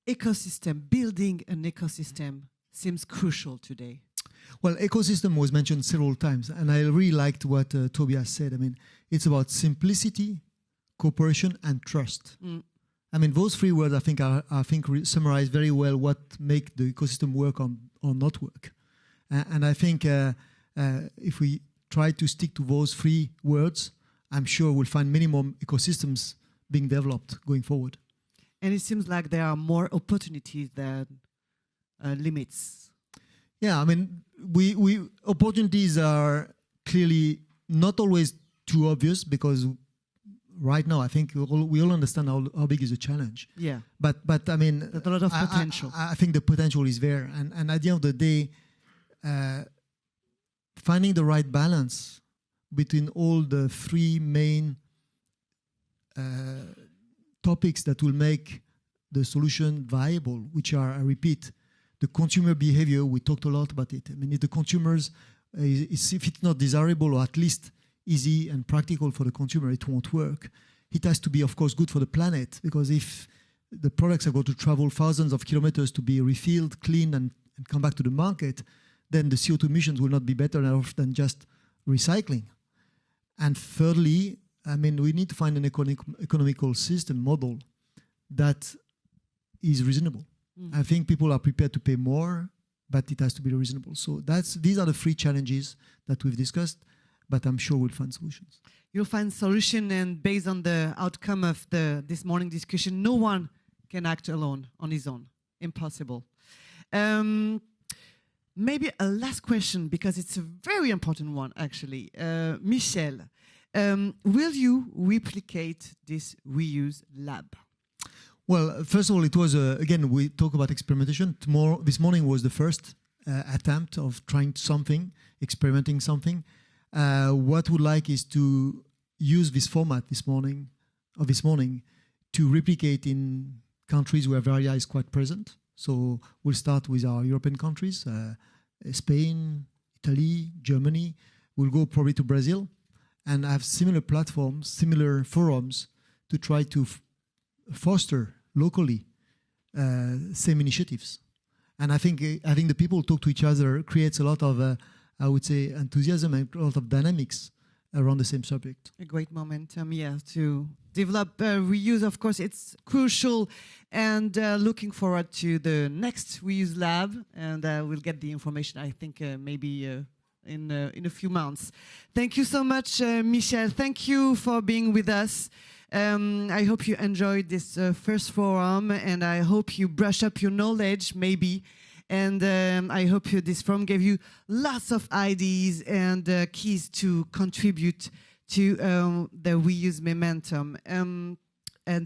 Ecosystem, building an ecosystem seems crucial today. Well, ecosystem was mentioned several times, and I really liked what Tobias said. I mean, it's about simplicity, cooperation, and trust. I mean, those three words, I think summarize very well what make the ecosystem work or not work. And I think if we try to stick to those three words, I'm sure we'll find many more ecosystems being developed going forward. And it seems like there are more opportunities than limits. Yeah, I mean, we opportunities are clearly not always too obvious because right now I think we all understand how big is the challenge. Yeah. But I mean, there's a lot of potential. I think the potential is there, and at the end of the day, finding the right balance between all the three main topics that will make the solution viable, which are, I repeat, the consumer behavior. We talked a lot about it. I mean, if the consumers, if it's not desirable or at least easy and practical for the consumer, it won't work. It has to be, of course, good for the planet, because if the products are going to travel thousands of kilometers to be refilled, cleaned, and come back to the market, then the CO2 emissions will not be better enough than just recycling. And thirdly, I mean, we need to find an economical system model that is reasonable. I think people are prepared to pay more, but it has to be reasonable. So these are the three challenges that we've discussed, but I'm sure we'll find solutions. You'll find solution, and based on the outcome of this morning discussion, no one can act alone on his own. Impossible. Maybe a last question, because it's a very important one, actually. Michel, will you replicate this reuse lab? Well, first of all, it was, again, we talk about experimentation. This morning was the first attempt of trying something, experimenting something. What we'd like is to use this format this morning to replicate in countries where Verallia is quite present. So we'll start with our European countries, Spain, Italy, Germany. We'll go probably to Brazil and have similar platforms, similar forums to try to foster locally same initiatives. And I think the people talk to each other creates a lot of, I would say, enthusiasm and a lot of dynamics around the same subject. A great momentum, yeah, to develop reuse. Of course, it's crucial, and looking forward to the next reuse lab, and we'll get the information, I think, maybe in a few months. Thank you so much, Michel. Thank you for being with us. I hope you enjoyed this first forum, and I hope you brush up your knowledge, maybe. And I hope this forum gave you lots of ideas and keys to contribute to the reuse momentum. And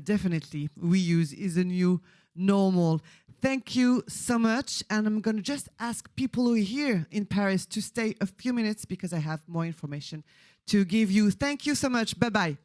definitely, reuse is a new normal. Thank you so much. And I'm going to just ask people who are here in Paris to stay a few minutes because I have more information to give you. Thank you so much. Bye-bye.